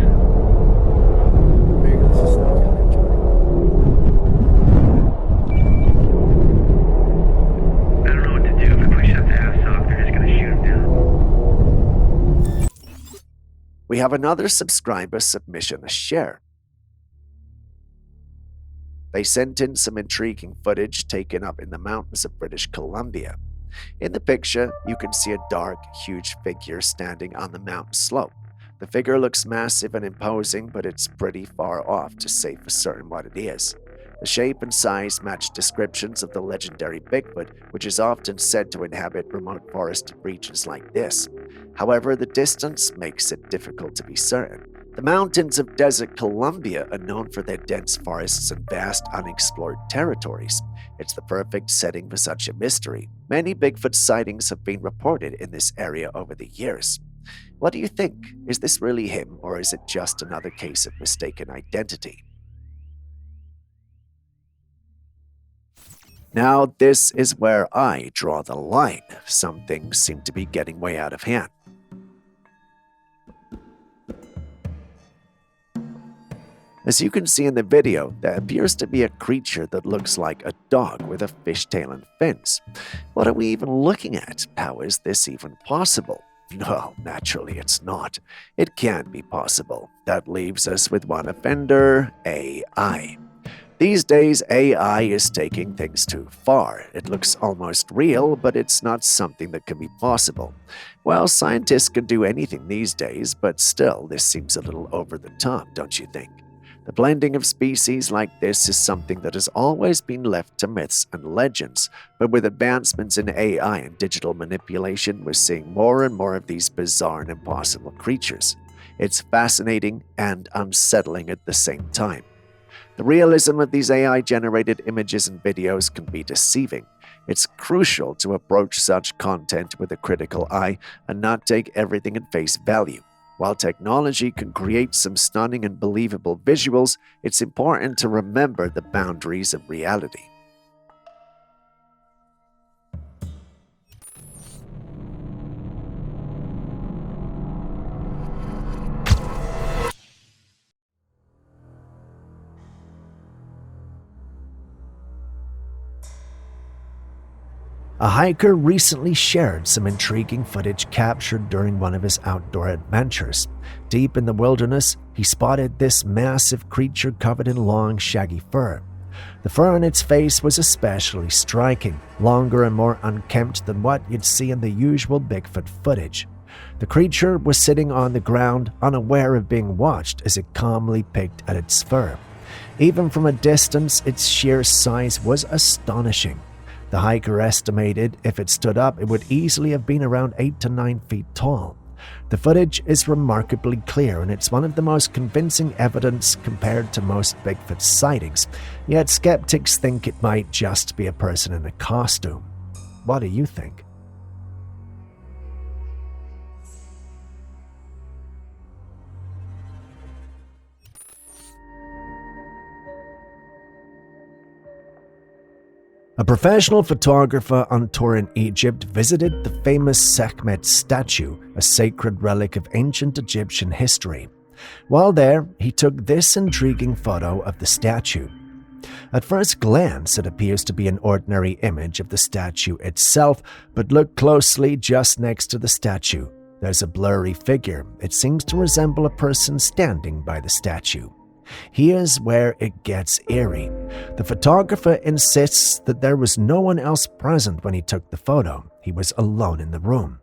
I don't know what to do. If we push up the ass off, they're just going to shoot him down. We have another subscriber submission to share. They sent in some intriguing footage taken up in the mountains of British Columbia. In the picture, you can see a dark, huge figure standing on the mountain slope. The figure looks massive and imposing, but it's pretty far off to say for certain what it is. The shape and size match descriptions of the legendary Bigfoot, which is often said to inhabit remote forested regions like this. However, the distance makes it difficult to be certain. The mountains of Desert Columbia are known for their dense forests and vast unexplored territories. It's the perfect setting for such a mystery. Many Bigfoot sightings have been reported in this area over the years. What do you think? Is this really him, or is it just another case of mistaken identity? Now, this is where I draw the line. Some things seem to be getting way out of hand. As you can see in the video, there appears to be a creature that looks like a dog with a fishtail and fins. What are we even looking at? How is this even possible? No, naturally it's not. It can't be possible. That leaves us with one offender, AI. These days, AI is taking things too far. It looks almost real, but it's not something that can be possible. Well, scientists can do anything these days, but still, this seems a little over the top, don't you think? The blending of species like this is something that has always been left to myths and legends, but with advancements in AI and digital manipulation, we're seeing more and more of these bizarre and impossible creatures. It's fascinating and unsettling at the same time. The realism of these AI-generated images and videos can be deceiving. It's crucial to approach such content with a critical eye and not take everything at face value. While technology can create some stunning and believable visuals, it's important to remember the boundaries of reality. A hiker recently shared some intriguing footage captured during one of his outdoor adventures. Deep in the wilderness, he spotted this massive creature covered in long, shaggy fur. The fur on its face was especially striking, longer and more unkempt than what you'd see in the usual Bigfoot footage. The creature was sitting on the ground, unaware of being watched as it calmly picked at its fur. Even from a distance, its sheer size was astonishing. The hiker estimated if it stood up, it would easily have been around 8 to 9 feet tall. The footage is remarkably clear, and it's one of the most convincing evidence compared to most Bigfoot sightings, yet skeptics think it might just be a person in a costume. What do you think? A professional photographer on tour in Egypt visited the famous Sekhmet statue, a sacred relic of ancient Egyptian history. While there, he took this intriguing photo of the statue. At first glance, it appears to be an ordinary image of the statue itself, but look closely just next to the statue. There's a blurry figure. It seems to resemble a person standing by the statue. Here's where it gets eerie. The photographer insists that there was no one else present when he took the photo. He was alone in the room.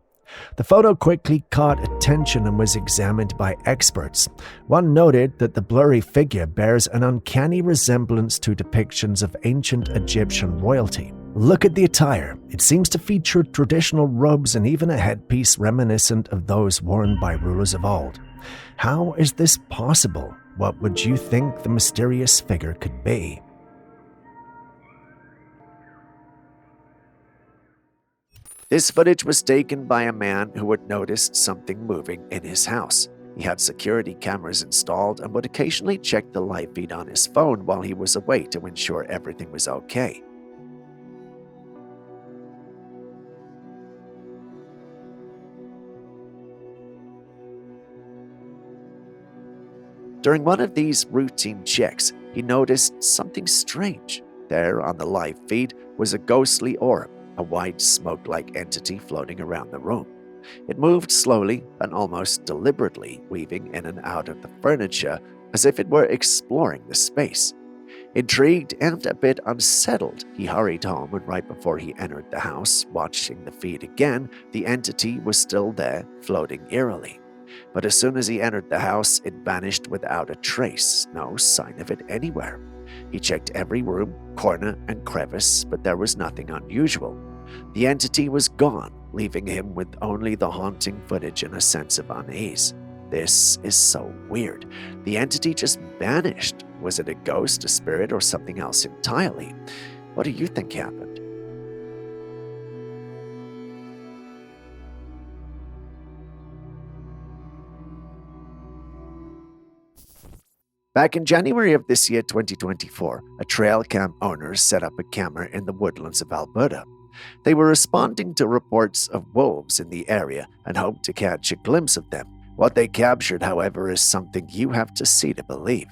The photo quickly caught attention and was examined by experts. One noted that the blurry figure bears an uncanny resemblance to depictions of ancient Egyptian royalty. Look at the attire. It seems to feature traditional robes and even a headpiece reminiscent of those worn by rulers of old. How is this possible? What would you think the mysterious figure could be? This footage was taken by a man who had noticed something moving in his house. He had security cameras installed and would occasionally check the live feed on his phone while he was away to ensure everything was okay. During one of these routine checks, he noticed something strange. There on the live feed was a ghostly orb, a white smoke-like entity floating around the room. It moved slowly and almost deliberately, weaving in and out of the furniture as if it were exploring the space. Intrigued and a bit unsettled, he hurried home, and right before he entered the house, watching the feed again, the entity was still there, floating eerily. But as soon as he entered the house, it vanished without a trace, no sign of it anywhere. He checked every room, corner, and crevice, but there was nothing unusual. The entity was gone, leaving him with only the haunting footage and a sense of unease. This is so weird. The entity just vanished. Was it a ghost, a spirit, or something else entirely? What do you think happened? Back in January of this year, 2024, a trail cam owner set up a camera in the woodlands of Alberta. They were responding to reports of wolves in the area and hoped to catch a glimpse of them. What they captured, however, is something you have to see to believe.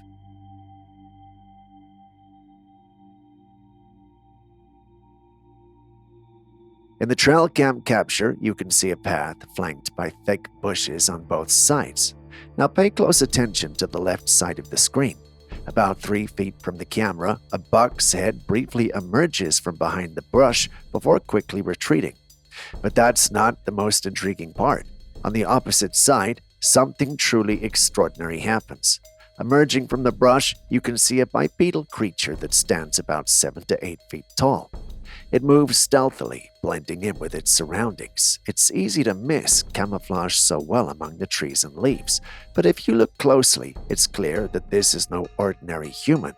In the trail cam capture, you can see a path flanked by thick bushes on both sides. Now pay close attention to the left side of the screen. About 3 feet from the camera, a buck's head briefly emerges from behind the brush before quickly retreating. But that's not the most intriguing part. On the opposite side, something truly extraordinary happens. Emerging from the brush, you can see a bipedal creature that stands about 7 to 8 feet tall. It moves stealthily, blending in with its surroundings. It's easy to miss, camouflaged so well among the trees and leaves. But if you look closely, it's clear that this is no ordinary human.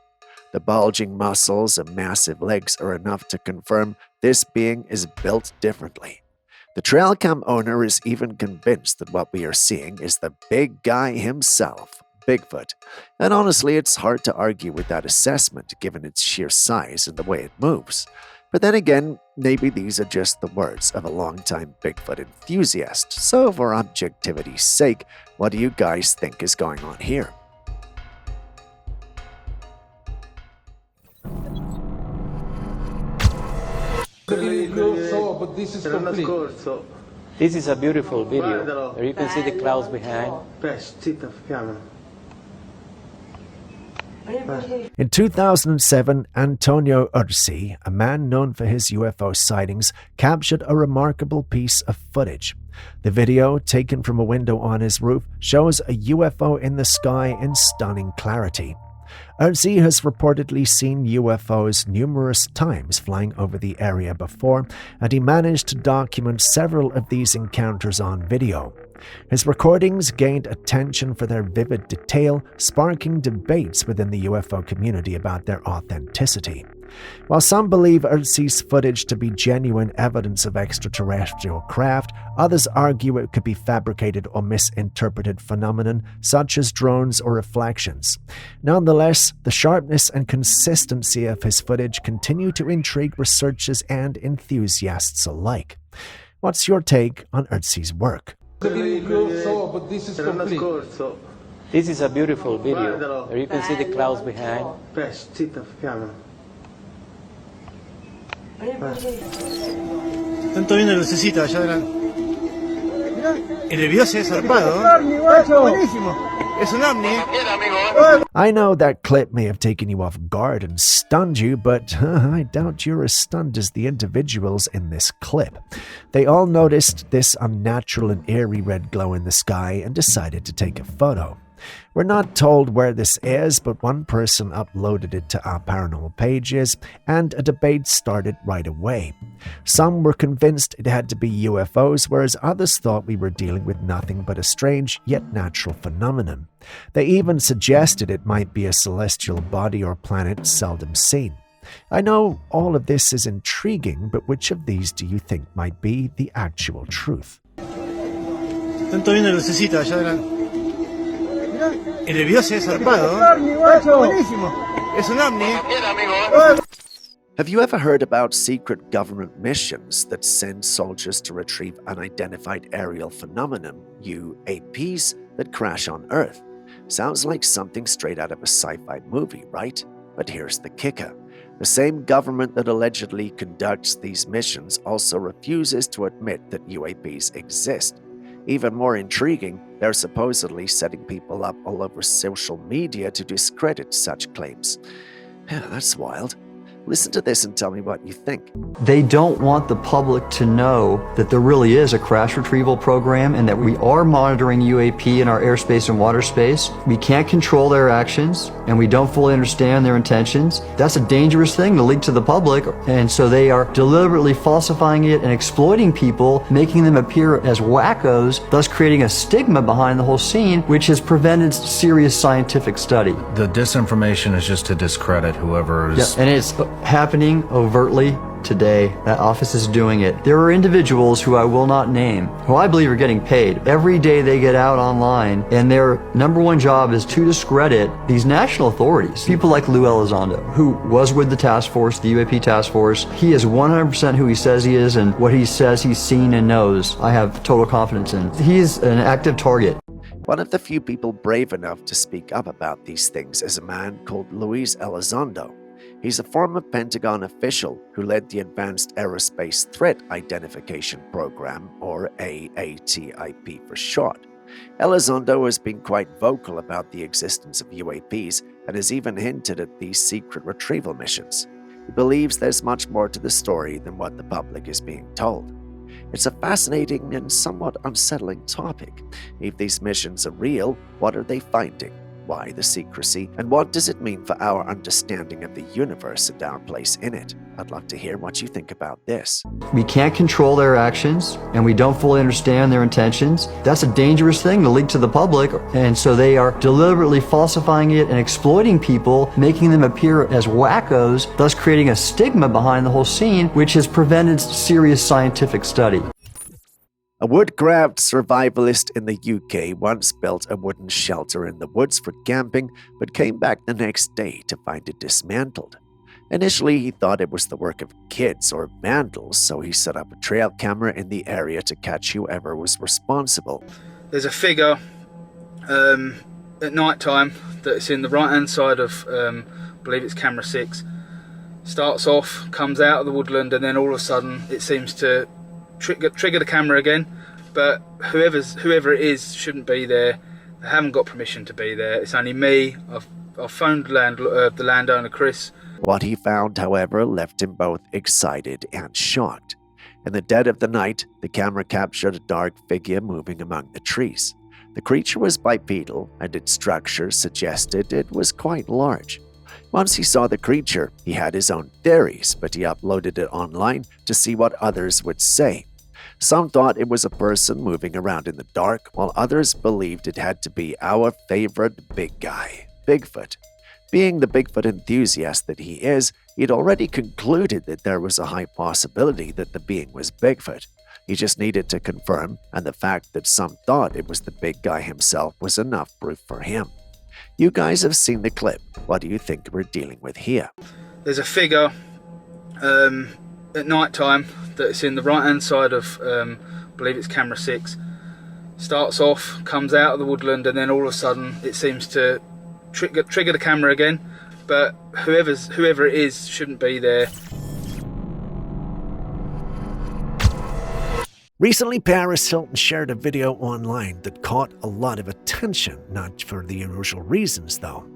The bulging muscles and massive legs are enough to confirm this being is built differently. The trail cam owner is even convinced that what we are seeing is the big guy himself, Bigfoot. And honestly, it's hard to argue with that assessment given its sheer size and the way it moves. But then again, maybe these are just the words of a longtime Bigfoot enthusiast. So for objectivity's sake, what do you guys think is going on here? This is a beautiful video. There you can see the clouds behind. In 2007, Antonio Ursi, a man known for his UFO sightings, captured a remarkable piece of footage. The video, taken from a window on his roof, shows a UFO in the sky in stunning clarity. Ursi has reportedly seen UFOs numerous times flying over the area before, and he managed to document several of these encounters on video. His recordings gained attention for their vivid detail, sparking debates within the UFO community about their authenticity. While some believe Ursi's footage to be genuine evidence of extraterrestrial craft, others argue it could be fabricated or misinterpreted phenomenon such as drones or reflections. Nonetheless, the sharpness and consistency of his footage continue to intrigue researchers and enthusiasts alike. What's your take on Ursi's work? This is a beautiful video. There you can see the clouds behind. Están todos viendo lucecita allá adelante. El video se ha zarpado. Es un ovni. I know that clip may have taken you off guard and stunned you, but I doubt you're as stunned as the individuals in this clip. They all noticed this unnatural and eerie red glow in the sky and decided to take a photo. We're not told where this is, but one person uploaded it to our paranormal pages, and a debate started right away. Some were convinced it had to be UFOs, whereas others thought we were dealing with nothing but a strange yet natural phenomenon. They even suggested it might be a celestial body or planet seldom seen. I know all of this is intriguing, but which of these do you think might be the actual truth? Están todos viendo lucecita allá adelante. El video se ha zarpado. Es un ovni. Have you ever heard about secret government missions that send soldiers to retrieve unidentified aerial phenomenon, UAPs, that crash on Earth? Sounds like something straight out of a sci-fi movie, right? But here's the kicker. The same government that allegedly conducts these missions also refuses to admit that UAPs exist. Even more intriguing, they're supposedly setting people up all over social media to discredit such claims. That's wild. Listen to this and tell me what you think. They don't want the public to know that there really is a crash retrieval program and that we are monitoring UAP in our airspace and water space. We can't control their actions and we don't fully understand their intentions. That's a dangerous thing to leak to the public, and so they are deliberately falsifying it and exploiting people, making them appear as wackos, thus creating a stigma behind the whole scene, which has prevented serious scientific study. The disinformation is just to discredit whoever is... Yeah, and it's happening overtly today. That office is doing it. There are individuals who I will not name, who I believe are getting paid. Every day they get out online, and their number one job is to discredit these national authorities. People like Lou Elizondo, who was with the task force, the UAP task force. He is 100% who he says he is, and what he says he's seen and knows, I have total confidence in. He's an active target. One of the few people brave enough to speak up about these things is a man called Luis Elizondo. He's a former Pentagon official who led the Advanced Aerospace Threat Identification Program, or AATIP for short. Elizondo has been quite vocal about the existence of UAPs and has even hinted at these secret retrieval missions. He believes there's much more to the story than what the public is being told. It's a fascinating and somewhat unsettling topic. If these missions are real, what are they finding? Why the secrecy? And what does it mean for our understanding of the universe and our place in it? I'd love to hear what you think about this. We can't control their actions, and we don't fully understand their intentions. That's a dangerous thing to leak to the public, and so they are deliberately falsifying it and exploiting people, making them appear as wackos, thus creating a stigma behind the whole scene, which has prevented serious scientific study. A woodcraft survivalist in the UK once built a wooden shelter in the woods for camping, but came back the next day to find it dismantled. Initially, he thought it was the work of kids or vandals, so he set up a trail camera in the area to catch whoever was responsible. There's a figure at night time that's in the right-hand side of, I believe it's camera 6. Starts off, comes out of the woodland, and then all of a sudden it seems to trigger the camera again, but whoever it is shouldn't be there. They haven't got permission to be there. It's only me. I've phoned the landowner Chris. What he found, however, left him both excited and shocked. In the dead of the night, the camera captured a dark figure moving among the trees. The creature was bipedal, and its structure suggested it was quite large. Once he saw the creature, he had his own theories, but he uploaded it online to see what others would say. Some thought it was a person moving around in the dark, while others believed it had to be our favorite big guy, Bigfoot. Being the Bigfoot enthusiast that he is, he'd already concluded that there was a high possibility that the being was Bigfoot. He just needed to confirm, and the fact that some thought it was the big guy himself was enough proof for him. You guys have seen the clip. What do you think we're dealing with here? There's a figure at night time that's in the right-hand side of, I believe it's camera 6. Starts off, comes out of the woodland, and then all of a sudden it seems to trigger the camera again, but whoever it is shouldn't be there. Recently, Paris Hilton shared a video online that caught a lot of attention, not for the usual reasons though.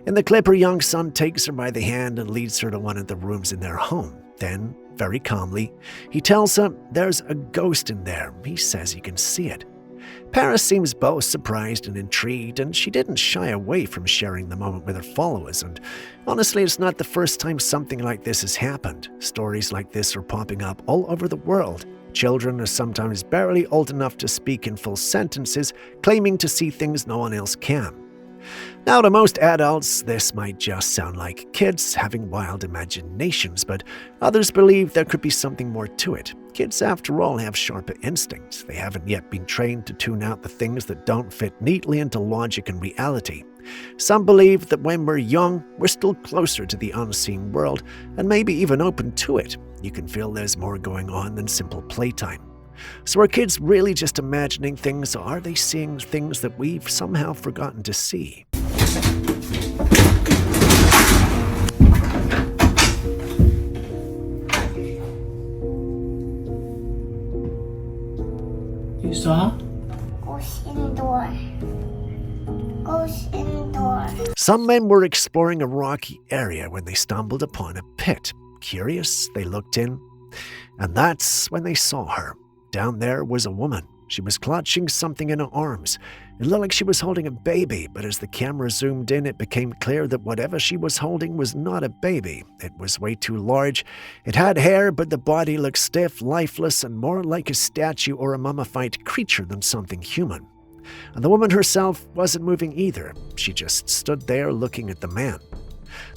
In the clip, her young son takes her by the hand and leads her to one of the rooms in their home. Then, very calmly, he tells her there's a ghost in there. He says he can see it. Paris seems both surprised and intrigued, and she didn't shy away from sharing the moment with her followers. And honestly, it's not the first time something like this has happened. Stories like this are popping up all over the world. Children are sometimes barely old enough to speak in full sentences, claiming to see things no one else can. Now, to most adults, this might just sound like kids having wild imaginations, but others believe there could be something more to it. Kids, after all, have sharper instincts. They haven't yet been trained to tune out the things that don't fit neatly into logic and reality. Some believe that when we're young, we're still closer to the unseen world, and maybe even open to it. You can feel there's more going on than simple playtime. So are kids really just imagining things, or are they seeing things that we've somehow forgotten to see? You saw? Ghost in the door. Ghost in the door. Some men were exploring a rocky area when they stumbled upon a pit. Curious, they looked in, and that's when they saw her. Down there was a woman. She was clutching something in her arms. It looked like she was holding a baby, but as the camera zoomed in, it became clear that whatever she was holding was not a baby. It was way too large. It had hair, but the body looked stiff, lifeless, and more like a statue or a mummified creature than something human. And the woman herself wasn't moving either. She just stood there looking at the man.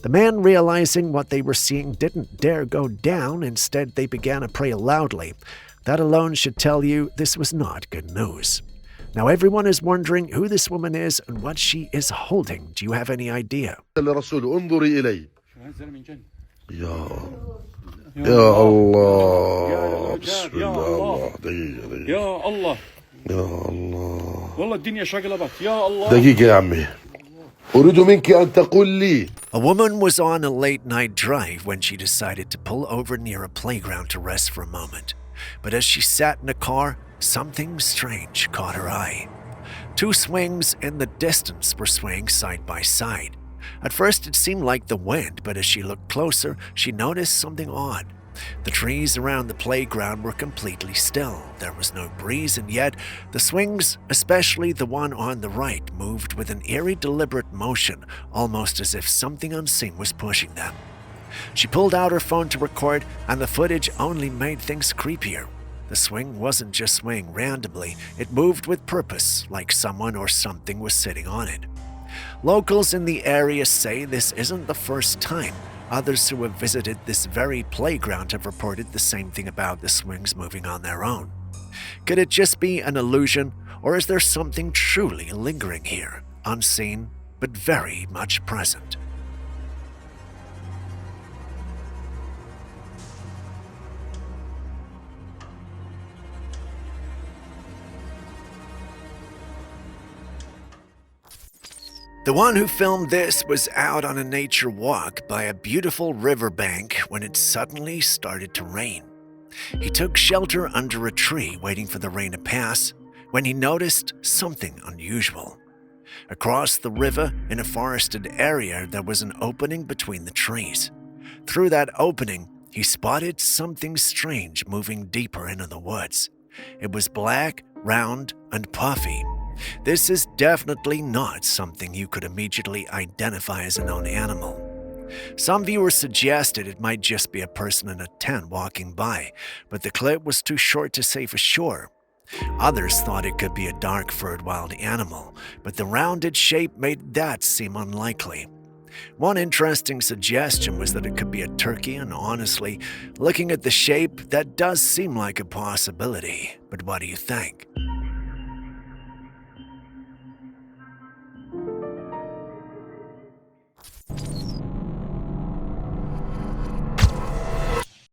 The man, realizing what they were seeing, didn't dare go down. Instead, they began to pray loudly. That alone should tell you this was not good news. Now everyone is wondering who this woman is and what she is holding. Do you have any idea? A woman was on a late-night drive when she decided to pull over near a playground to rest for a moment. But as she sat in the car, something strange caught her eye. Two swings in the distance were swaying side by side. At first it seemed like the wind, but as she looked closer, she noticed something odd. The trees around the playground were completely still. There was no breeze, and yet the swings, especially the one on the right, moved with an eerie, deliberate motion, almost as if something unseen was pushing them. She pulled out her phone to record, and the footage only made things creepier. The swing wasn't just swaying randomly, it moved with purpose, like someone or something was sitting on it. Locals in the area say this isn't the first time. Others who have visited this very playground have reported the same thing about the swings moving on their own. Could it just be an illusion, or is there something truly lingering here, unseen but very much present? The one who filmed this was out on a nature walk by a beautiful riverbank when it suddenly started to rain. He took shelter under a tree waiting for the rain to pass when he noticed something unusual. Across the river in a forested area, there was an opening between the trees. Through that opening, he spotted something strange moving deeper into the woods. It was black, round, and puffy. This is definitely not something you could immediately identify as a known animal. Some viewers suggested it might just be a person in a tent walking by, but the clip was too short to say for sure. Others thought it could be a dark-furred wild animal, but the rounded shape made that seem unlikely. One interesting suggestion was that it could be a turkey, and honestly, looking at the shape, that does seem like a possibility. But what do you think?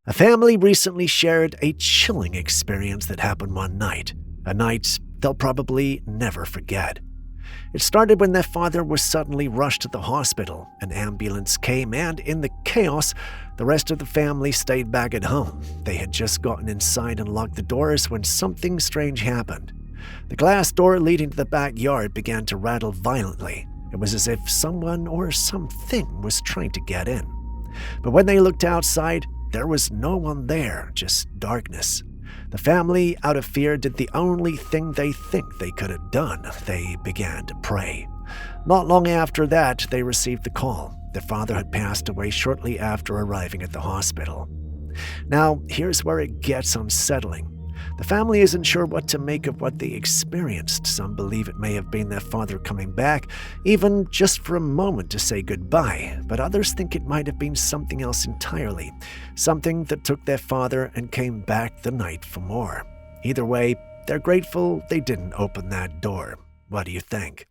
A family recently shared a chilling experience that happened one night, a night they'll probably never forget. It started when their father was suddenly rushed to the hospital. An ambulance came, and in the chaos, the rest of the family stayed back at home. They had just gotten inside and locked the doors when something strange happened. The glass door leading to the backyard began to rattle violently. It was as if someone or something was trying to get in. But when they looked outside, there was no one there, just darkness. The family, out of fear, did the only thing they think they could have done. They began to pray. Not long after that, they received the call. Their father had passed away shortly after arriving at the hospital. Now, here's where it gets unsettling. The family isn't sure what to make of what they experienced. Some believe it may have been their father coming back, even just for a moment to say goodbye, but others think it might have been something else entirely, something that took their father and came back the night for more. Either way, they're grateful they didn't open that door. What do you think?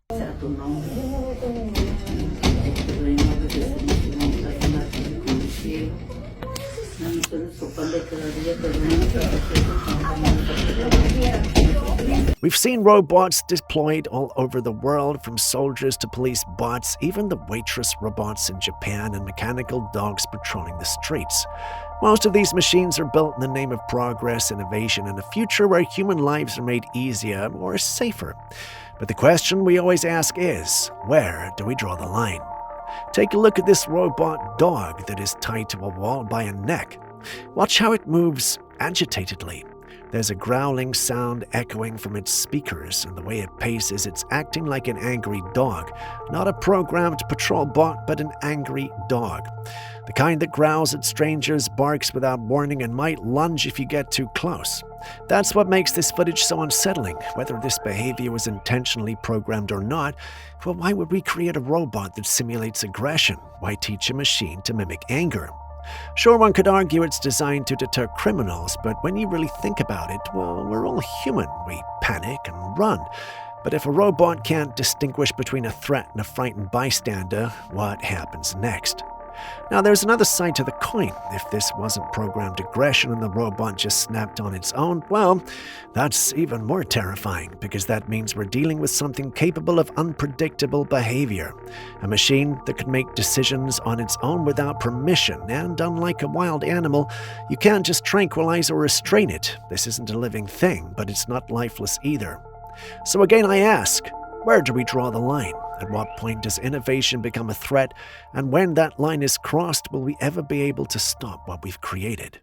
We've seen robots deployed all over the world, from soldiers to police bots, even the waitress robots in Japan, and mechanical dogs patrolling the streets. Most of these machines are built in the name of progress, innovation, and a future where human lives are made easier or safer. But the question we always ask is, where do we draw the line? Take a look at this robot dog that is tied to a wall by a neck. Watch how it moves agitatedly. There's a growling sound echoing from its speakers, and the way it paces, it's acting like an angry dog. Not a programmed patrol bot, but an angry dog. The kind that growls at strangers, barks without warning, and might lunge if you get too close. That's what makes this footage so unsettling. Whether this behavior was intentionally programmed or not, well, why would we create a robot that simulates aggression? Why teach a machine to mimic anger? Sure, one could argue it's designed to deter criminals, but when you really think about it, well, we're all human. We panic and run. But if a robot can't distinguish between a threat and a frightened bystander, what happens next? Now, there's another side to the coin. If this wasn't programmed aggression and the robot just snapped on its own, well, that's even more terrifying, because that means we're dealing with something capable of unpredictable behavior. A machine that could make decisions on its own without permission, and unlike a wild animal, you can't just tranquilize or restrain it. This isn't a living thing, but it's not lifeless either. So again, I ask, where do we draw the line? At what point does innovation become a threat? And when that line is crossed, will we ever be able to stop what we've created?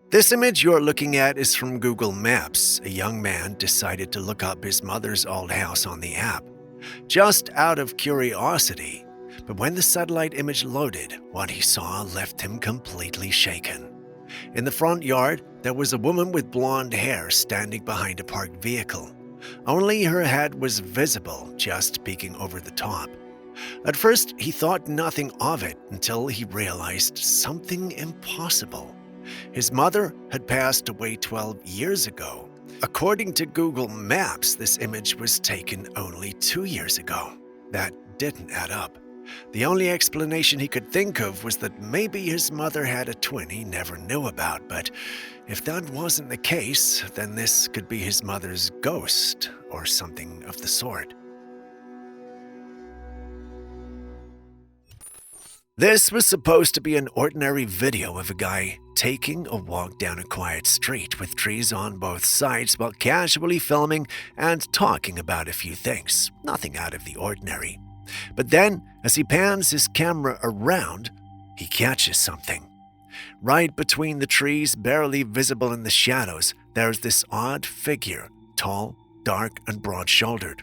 This image you're looking at is from Google Maps. A young man decided to look up his mother's old house on the app, just out of curiosity. But when the satellite image loaded, what he saw left him completely shaken. In the front yard, there was a woman with blonde hair standing behind a parked vehicle. Only her head was visible, just peeking over the top. At first, he thought nothing of it until he realized something impossible. His mother had passed away 12 years ago. According to Google Maps, this image was taken only 2 years ago. That didn't add up. The only explanation he could think of was that maybe his mother had a twin he never knew about, but if that wasn't the case, then this could be his mother's ghost or something of the sort. This was supposed to be an ordinary video of a guy taking a walk down a quiet street with trees on both sides while casually filming and talking about a few things. Nothing out of the ordinary. But then, as he pans his camera around, he catches something. Right between the trees, barely visible in the shadows, there's this odd figure, tall, dark, and broad-shouldered.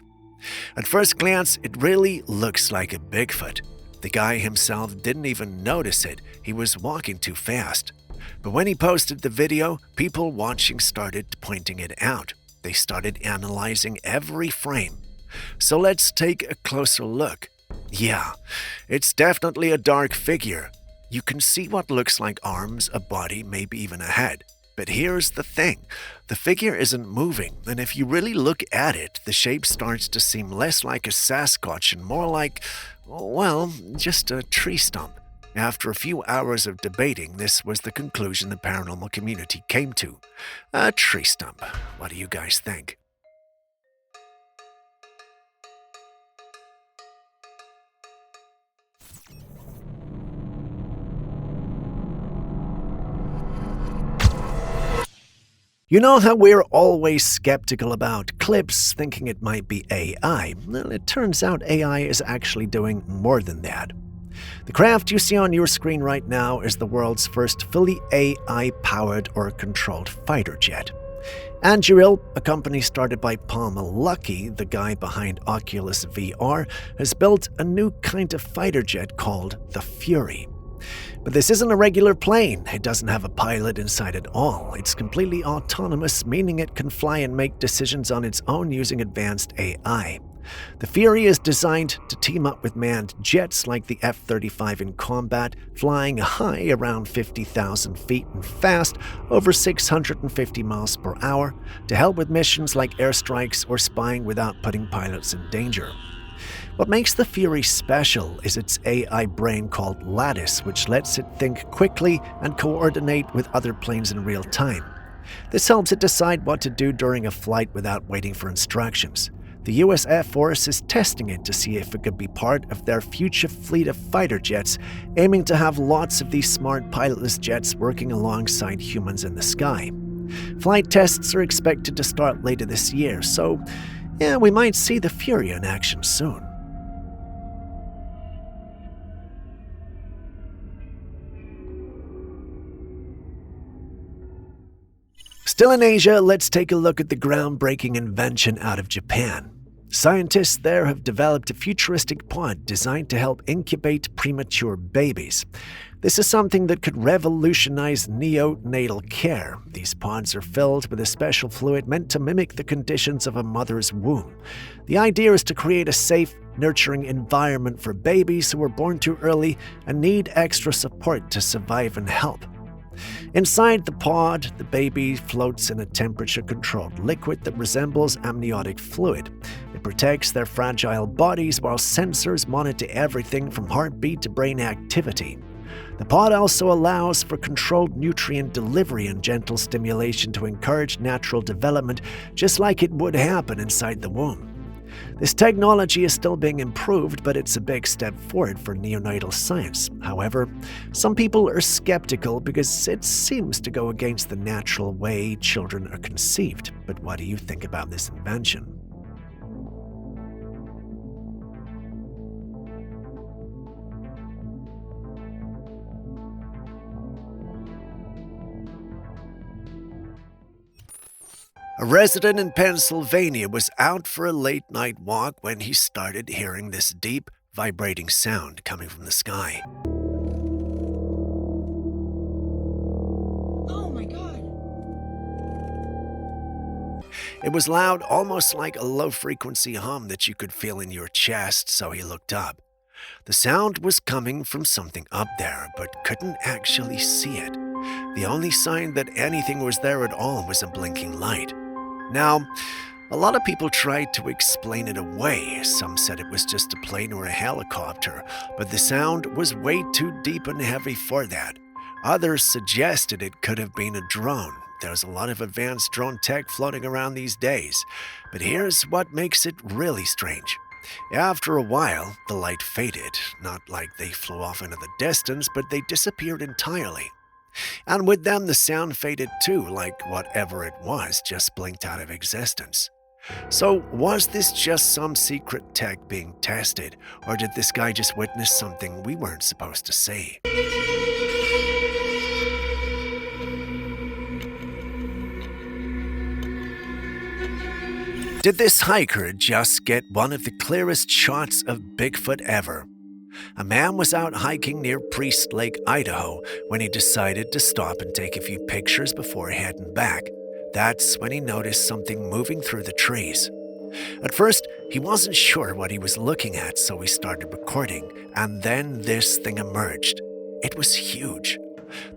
At first glance, it really looks like a Bigfoot. The guy himself didn't even notice it. He was walking too fast. But when he posted the video, people watching started pointing it out. They started analyzing every frame. So let's take a closer look. Yeah, it's definitely a dark figure. You can see what looks like arms, a body, maybe even a head. But here's the thing. The figure isn't moving, and if you really look at it, the shape starts to seem less like a Sasquatch and more like, well, just a tree stump. After a few hours of debating, this was the conclusion the paranormal community came to. A tree stump. What do you guys think? You know how we're always skeptical about clips, thinking it might be AI? Well, it turns out AI is actually doing more than that. The craft you see on your screen right now is the world's first fully AI-powered or controlled fighter jet. Anduril, a company started by Paul Malucky, the guy behind Oculus VR, has built a new kind of fighter jet called the Fury. But this isn't a regular plane. It doesn't have a pilot inside at all. It's completely autonomous, meaning it can fly and make decisions on its own using advanced AI. The Fury is designed to team up with manned jets like the F-35 in combat, flying high around 50,000 feet and fast, over 650 miles per hour, to help with missions like airstrikes or spying without putting pilots in danger. What makes the Fury special is its AI brain called Lattice, which lets it think quickly and coordinate with other planes in real time. This helps it decide what to do during a flight without waiting for instructions. The US Air Force is testing it to see if it could be part of their future fleet of fighter jets, aiming to have lots of these smart pilotless jets working alongside humans in the sky. Flight tests are expected to start later this year, so yeah, we might see the Fury in action soon. Still in Asia, let's take a look at the groundbreaking invention out of Japan. Scientists there have developed a futuristic pod designed to help incubate premature babies. This is something that could revolutionize neonatal care. These pods are filled with a special fluid meant to mimic the conditions of a mother's womb. The idea is to create a safe, nurturing environment for babies who are born too early and need extra support to survive and help. Inside the pod, the baby floats in a temperature-controlled liquid that resembles amniotic fluid. It protects their fragile bodies while sensors monitor everything from heartbeat to brain activity. The pod also allows for controlled nutrient delivery and gentle stimulation to encourage natural development, just like it would happen inside the womb. This technology is still being improved, but it's a big step forward for neonatal science. However, some people are skeptical because it seems to go against the natural way children are conceived. But what do you think about this invention? A resident in Pennsylvania was out for a late-night walk when he started hearing this deep, vibrating sound coming from the sky. Oh my God! It was loud, almost like a low-frequency hum that you could feel in your chest, so he looked up. The sound was coming from something up there, but couldn't actually see it. The only sign that anything was there at all was a blinking light. Now, a lot of people tried to explain it away. Some said it was just a plane or a helicopter, but the sound was way too deep and heavy for that. Others suggested it could have been a drone. There's a lot of advanced drone tech floating around these days. But here's what makes it really strange. After a while, the light faded. Not like they flew off into the distance, but they disappeared entirely. And with them, the sound faded too, like whatever it was just blinked out of existence. So, was this just some secret tech being tested, or did this guy just witness something we weren't supposed to see? Did this hiker just get one of the clearest shots of Bigfoot ever? A man was out hiking near Priest Lake, Idaho, when he decided to stop and take a few pictures before heading back. That's when he noticed something moving through the trees. At first, he wasn't sure what he was looking at, so he started recording, and then this thing emerged. It was huge.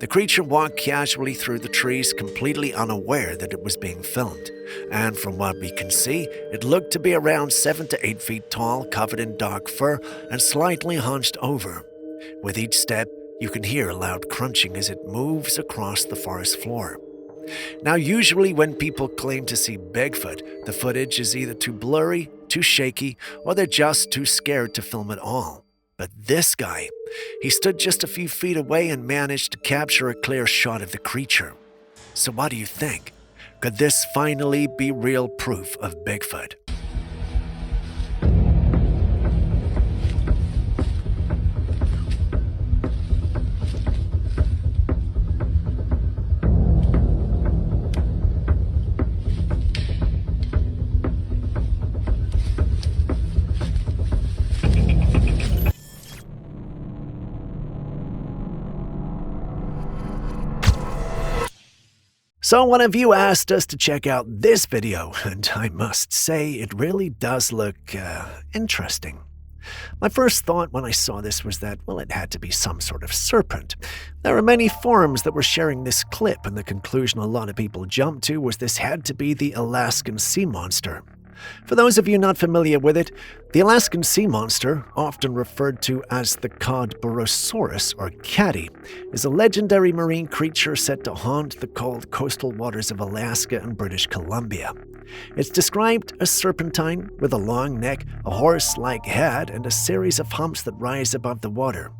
The creature walked casually through the trees, completely unaware that it was being filmed. And from what we can see, it looked to be around 7 to 8 feet tall, covered in dark fur, and slightly hunched over. With each step, you can hear a loud crunching as it moves across the forest floor. Now, usually when people claim to see Bigfoot, the footage is either too blurry, too shaky, or they're just too scared to film at all. But this guy, he stood just a few feet away and managed to capture a clear shot of the creature. So what do you think? Could this finally be real proof of Bigfoot? So one of you asked us to check out this video, and I must say it really does look interesting. My first thought when I saw this was that, well, it had to be some sort of serpent. There are many forums that were sharing this clip, and the conclusion a lot of people jumped to was this had to be the Alaskan sea monster. For those of you not familiar with it, the Alaskan sea monster, often referred to as the cod Borosaurus or caddy, is a legendary marine creature said to haunt the cold coastal waters of Alaska and British Columbia. It's described as serpentine, with a long neck, a horse-like head, and a series of humps that rise above the water.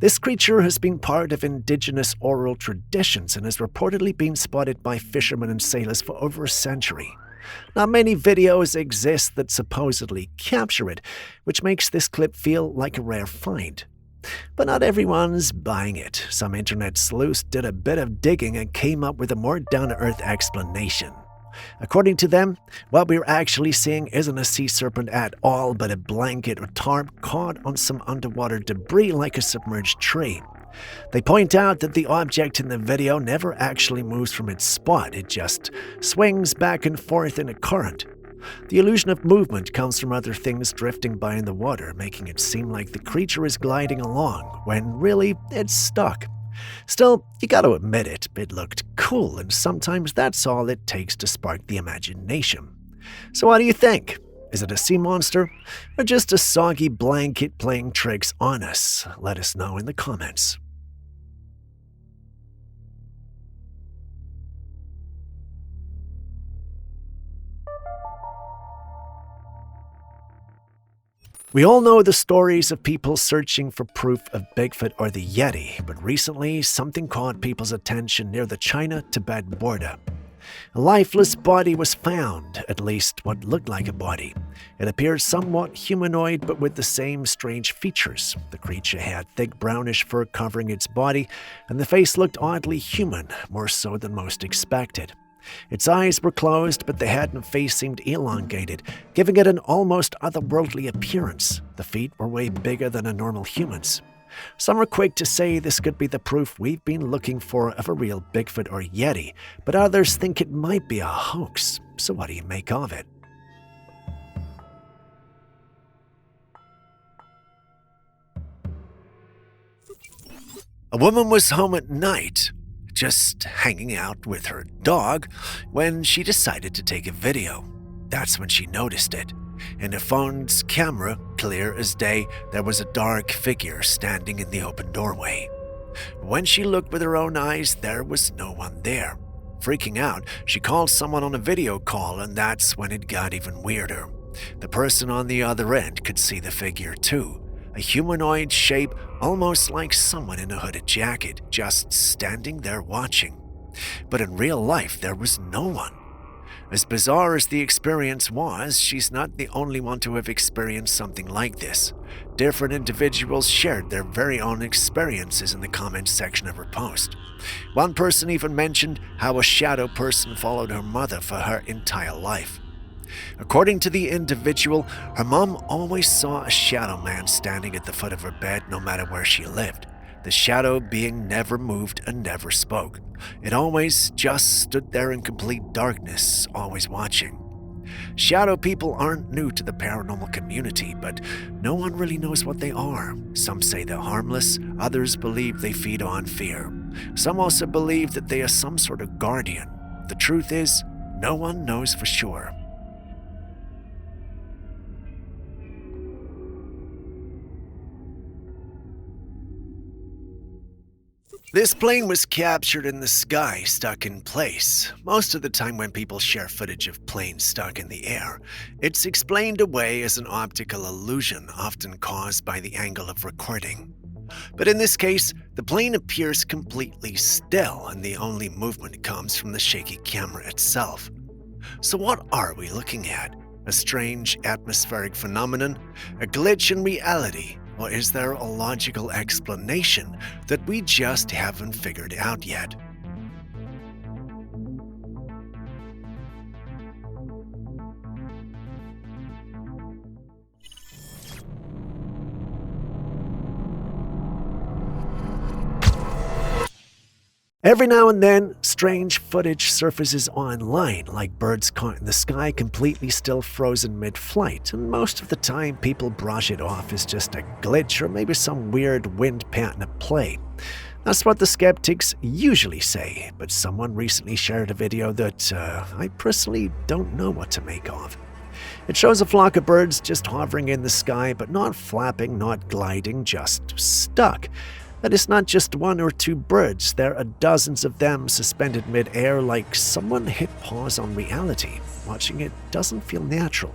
This creature has been part of indigenous oral traditions and has reportedly been spotted by fishermen and sailors for over a century. Not many videos exist that supposedly capture it, which makes this clip feel like a rare find. But not everyone's buying it. Some internet sleuths did a bit of digging and came up with a more down-to-earth explanation. According to them, what we're actually seeing isn't a sea serpent at all, but a blanket or tarp caught on some underwater debris like a submerged tree. They point out that the object in the video never actually moves from its spot, it just swings back and forth in a current. The illusion of movement comes from other things drifting by in the water, making it seem like the creature is gliding along, when really it's stuck. Still, you gotta admit it looked cool, and sometimes that's all it takes to spark the imagination. So what do you think? Is it a sea monster, or just a soggy blanket playing tricks on us? Let us know in the comments. We all know the stories of people searching for proof of Bigfoot or the Yeti, but recently something caught people's attention near the China-Tibet border. A lifeless body was found, at least what looked like a body. It appeared somewhat humanoid, but with the same strange features. The creature had thick brownish fur covering its body, and the face looked oddly human, more so than most expected. Its eyes were closed, but the head and face seemed elongated, giving it an almost otherworldly appearance. The feet were way bigger than a normal human's. Some are quick to say this could be the proof we've been looking for of a real Bigfoot or Yeti, but others think it might be a hoax. So what do you make of it? A woman was home at night, just hanging out with her dog, when she decided to take a video. That's when she noticed it. In her phone's camera, clear as day, there was a dark figure standing in the open doorway. When she looked with her own eyes, there was no one there. Freaking out, she called someone on a video call, and that's when it got even weirder. The person on the other end could see the figure too. A humanoid shape, almost like someone in a hooded jacket, just standing there watching. But in real life, there was no one. As bizarre as the experience was, she's not the only one to have experienced something like this. Different individuals shared their very own experiences in the comments section of her post. One person even mentioned how a shadow person followed her mother for her entire life. According to the individual, her mom always saw a shadow man standing at the foot of her bed no matter where she lived. The shadow being never moved and never spoke. It always just stood there in complete darkness, always watching. Shadow people aren't new to the paranormal community, but no one really knows what they are. Some say they're harmless, others believe they feed on fear. Some also believe that they are some sort of guardian. The truth is, no one knows for sure. This plane was captured in the sky, stuck in place. Most of the time when people share footage of planes stuck in the air, it's explained away as an optical illusion, often caused by the angle of recording. But in this case, the plane appears completely still, and the only movement comes from the shaky camera itself. So what are we looking at? A strange atmospheric phenomenon? A glitch in reality? Or is there a logical explanation that we just haven't figured out yet? Every now and then, strange footage surfaces online, like birds caught in the sky completely still frozen mid-flight, and most of the time people brush it off as just a glitch or maybe some weird wind pattern at play. That's what the skeptics usually say, but someone recently shared a video that I personally don't know what to make of. It shows a flock of birds just hovering in the sky, but not flapping, not gliding, just stuck. That is not just one or two birds, there are dozens of them suspended mid-air like someone hit pause on reality. Watching it doesn't feel natural.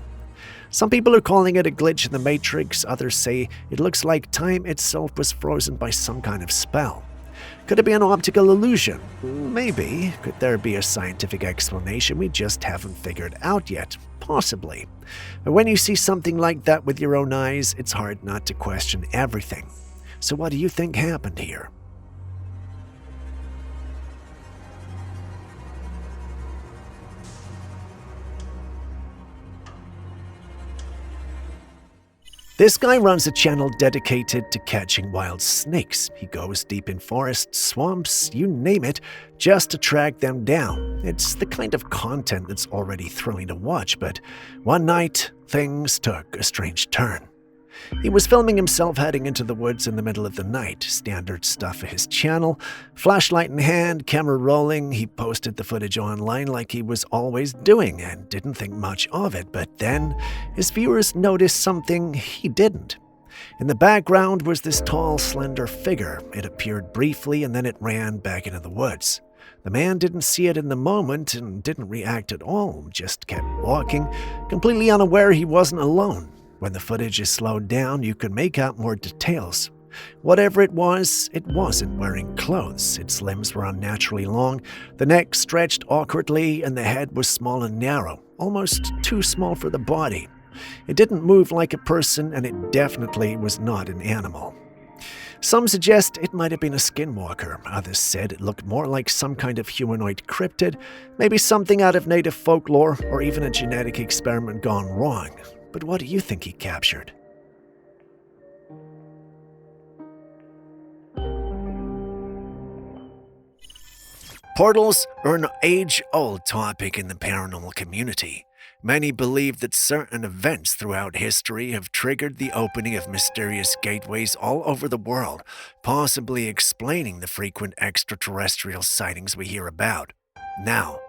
Some people are calling it a glitch in the Matrix, others say it looks like time itself was frozen by some kind of spell. Could it be an optical illusion? Maybe. Could there be a scientific explanation we just haven't figured out yet? Possibly. But when you see something like that with your own eyes, it's hard not to question everything. So what do you think happened here? This guy runs a channel dedicated to catching wild snakes. He goes deep in forests, swamps, you name it, just to track them down. It's the kind of content that's already thrilling to watch, but one night, things took a strange turn. He was filming himself heading into the woods in the middle of the night. Standard stuff for his channel. Flashlight in hand, camera rolling. He posted the footage online like he was always doing and didn't think much of it. But then his viewers noticed something he didn't. In the background was this tall, slender figure. It appeared briefly and then it ran back into the woods. The man didn't see it in the moment and didn't react at all, just kept walking, completely unaware he wasn't alone. When the footage is slowed down, you can make out more details. Whatever it wasn't wearing clothes. Its limbs were unnaturally long, the neck stretched awkwardly, and the head was small and narrow, almost too small for the body. It didn't move like a person, and it definitely was not an animal. Some suggest it might have been a skinwalker. Others said it looked more like some kind of humanoid cryptid, maybe something out of native folklore, or even a genetic experiment gone wrong. But what do you think he captured? Portals are an age-old topic in the paranormal community. Many believe that certain events throughout history have triggered the opening of mysterious gateways all over the world, possibly explaining the frequent extraterrestrial sightings we hear about. Now,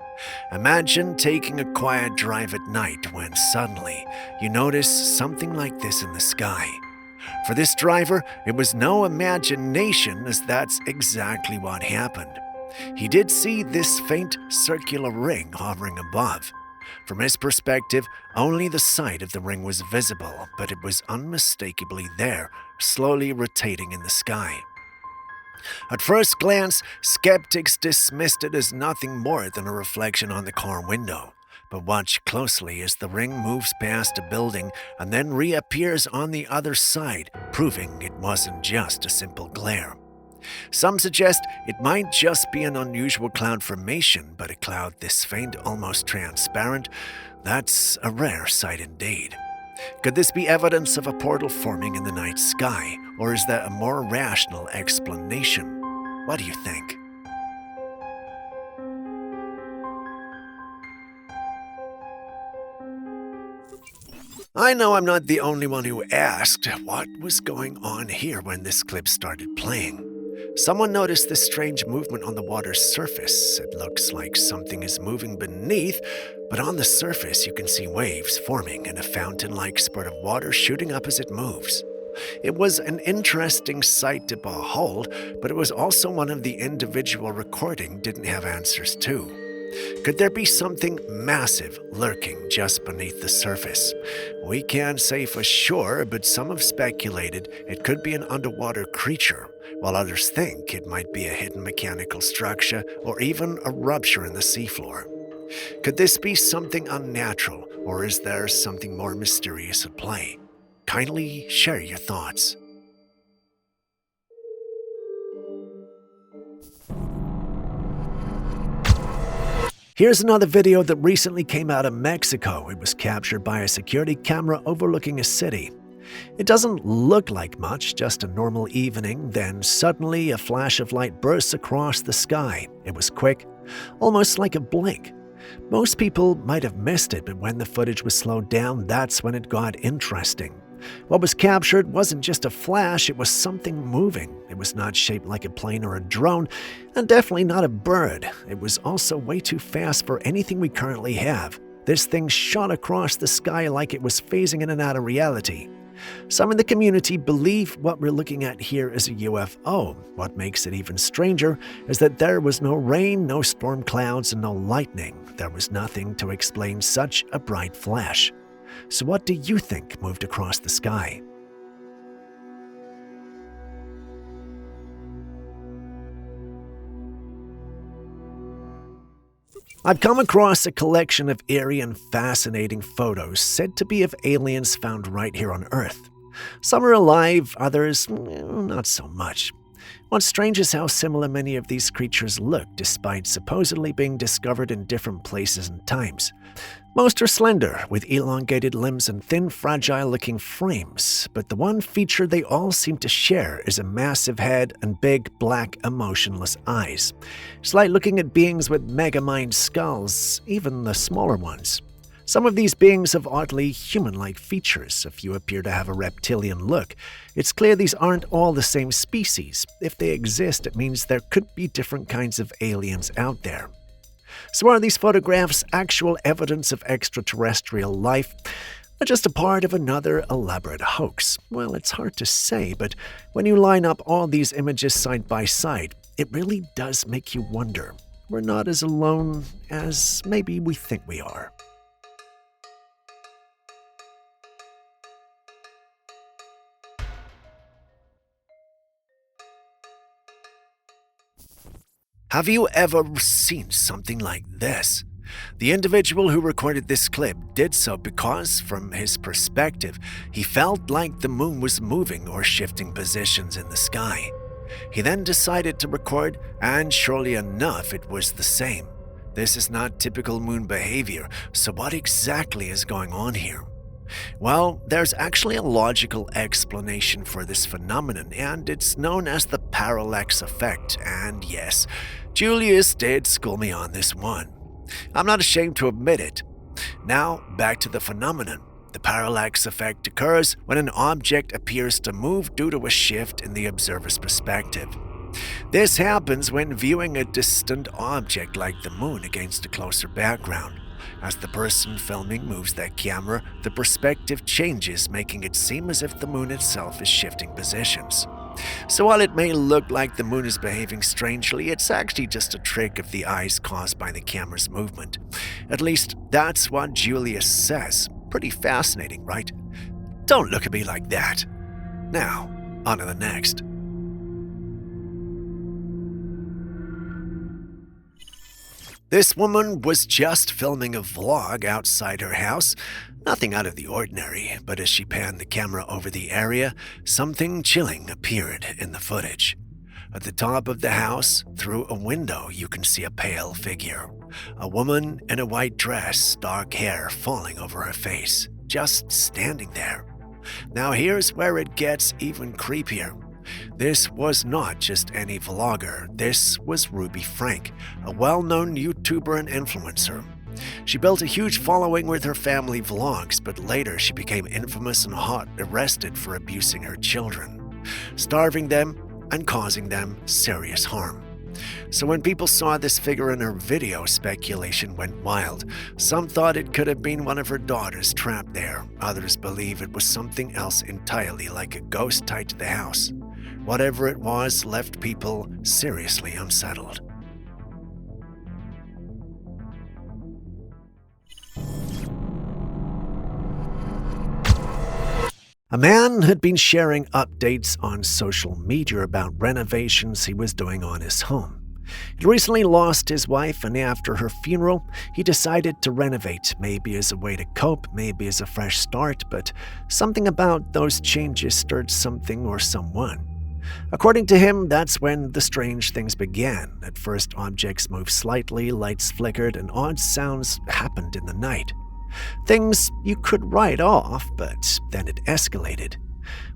imagine taking a quiet drive at night when suddenly you notice something like this in the sky. For this driver, it was no imagination, as that's exactly what happened. He did see this faint circular ring hovering above. From his perspective, only the side of the ring was visible, but it was unmistakably there, slowly rotating in the sky. At first glance, skeptics dismissed it as nothing more than a reflection on the car window. But watch closely as the ring moves past a building and then reappears on the other side, proving it wasn't just a simple glare. Some suggest it might just be an unusual cloud formation, but a cloud this faint, almost transparent, that's a rare sight indeed. Could this be evidence of a portal forming in the night sky, or is there a more rational explanation? What do you think? I know I'm not the only one who asked what was going on here when this clip started playing. Someone noticed this strange movement on the water's surface. It looks like something is moving beneath, but on the surface you can see waves forming and a fountain-like spurt of water shooting up as it moves. It was an interesting sight to behold, but it was also one of the individual recording didn't have answers to. Could there be something massive lurking just beneath the surface? We can't say for sure, but some have speculated it could be an underwater creature, while others think it might be a hidden mechanical structure or even a rupture in the seafloor. Could this be something unnatural, or is there something more mysterious at play? Kindly share your thoughts. Here's another video that recently came out of Mexico. It was captured by a security camera overlooking a city. It doesn't look like much, just a normal evening, then suddenly a flash of light bursts across the sky. It was quick, almost like a blink. Most people might have missed it, but when the footage was slowed down, that's when it got interesting. What was captured wasn't just a flash, it was something moving. It was not shaped like a plane or a drone, and definitely not a bird. It was also way too fast for anything we currently have. This thing shot across the sky like it was phasing in and out of reality. Some in the community believe what we're looking at here is a UFO. What makes it even stranger is that there was no rain, no storm clouds, and no lightning. There was nothing to explain such a bright flash. So what do you think moved across the sky? I've come across a collection of eerie and fascinating photos said to be of aliens found right here on Earth. Some are alive, others not so much. What's strange is how similar many of these creatures look, despite supposedly being discovered in different places and times. Most are slender, with elongated limbs and thin, fragile-looking frames, but the one feature they all seem to share is a massive head and big, black, emotionless eyes. It's like looking at beings with mega-mind skulls, even the smaller ones. Some of these beings have oddly human-like features. A few appear to have a reptilian look. It's clear these aren't all the same species. If they exist, it means there could be different kinds of aliens out there. So are these photographs actual evidence of extraterrestrial life, or just a part of another elaborate hoax? Well, it's hard to say, but when you line up all these images side by side, it really does make you wonder. We're not as alone as maybe we think we are. Have you ever seen something like this? The individual who recorded this clip did so because, from his perspective, he felt like the moon was moving or shifting positions in the sky. He then decided to record, and surely enough, it was the same. This is not typical moon behavior, so what exactly is going on here? Well, there's actually a logical explanation for this phenomenon, and it's known as the Parallax effect. And yes, Julius did school me on this one. I'm not ashamed to admit it. Now, back to the phenomenon. The parallax effect occurs when an object appears to move due to a shift in the observer's perspective. This happens when viewing a distant object like the moon against a closer background. As the person filming moves their camera, the perspective changes, making it seem as if the moon itself is shifting positions. So while it may look like the moon is behaving strangely, it's actually just a trick of the eyes caused by the camera's movement. At least that's what Julius says. Pretty fascinating, right? Don't look at me like that. Now, on to the next. This woman was just filming a vlog outside her house. Nothing out of the ordinary, but as she panned the camera over the area, something chilling appeared in the footage. At the top of the house, through a window, you can see a pale figure. A woman in a white dress, dark hair falling over her face, just standing there. Now here's where it gets even creepier. This was not just any vlogger. This was Ruby Franke, a well-known YouTuber and influencer. She built a huge following with her family vlogs, but later she became infamous and hot, arrested for abusing her children, starving them and causing them serious harm. So when people saw this figure in her video, speculation went wild. Some thought it could have been one of her daughters trapped there. Others believe it was something else entirely, like a ghost tied to the house. Whatever it was left people seriously unsettled. A man had been sharing updates on social media about renovations he was doing on his home. He recently lost his wife, and after her funeral, he decided to renovate, maybe as a way to cope, maybe as a fresh start, but something about those changes stirred something or someone. According to him, that's when the strange things began. At first, objects moved slightly, lights flickered, and odd sounds happened in the night. Things you could write off, but then it escalated.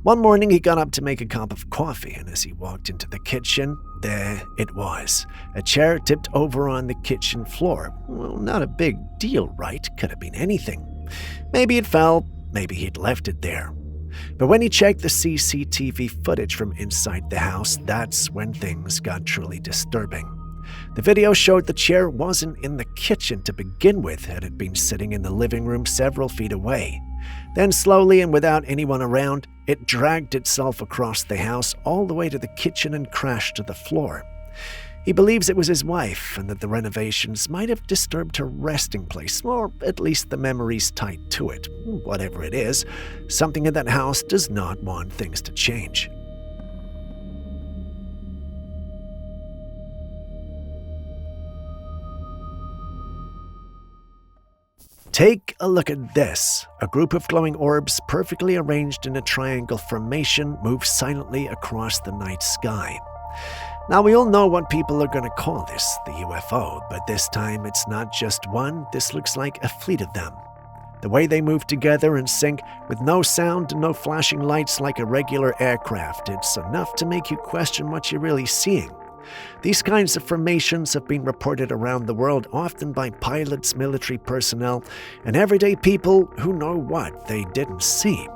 One morning, he got up to make a cup of coffee, and as he walked into the kitchen, there it was. A chair tipped over on the kitchen floor. Well, not a big deal, right? Could have been anything. Maybe it fell, maybe he'd left it there. But when he checked the CCTV footage from inside the house, that's when things got truly disturbing. The video showed the chair wasn't in the kitchen to begin with. It had been sitting in the living room several feet away. Then slowly and without anyone around, it dragged itself across the house all the way to the kitchen and crashed to the floor. He believes it was his wife and that the renovations might have disturbed her resting place, or at least the memories tied to it. Whatever it is, something in that house does not want things to change. Take a look at this. A group of glowing orbs, perfectly arranged in a triangle formation, move silently across the night sky. Now, we all know what people are going to call this, the UFO, but this time it's not just one. This looks like a fleet of them. The way they move together in sync, with no sound and no flashing lights like a regular aircraft, it's enough to make you question what you're really seeing. These kinds of formations have been reported around the world, often by pilots, military personnel, and everyday people who know what they didn't see.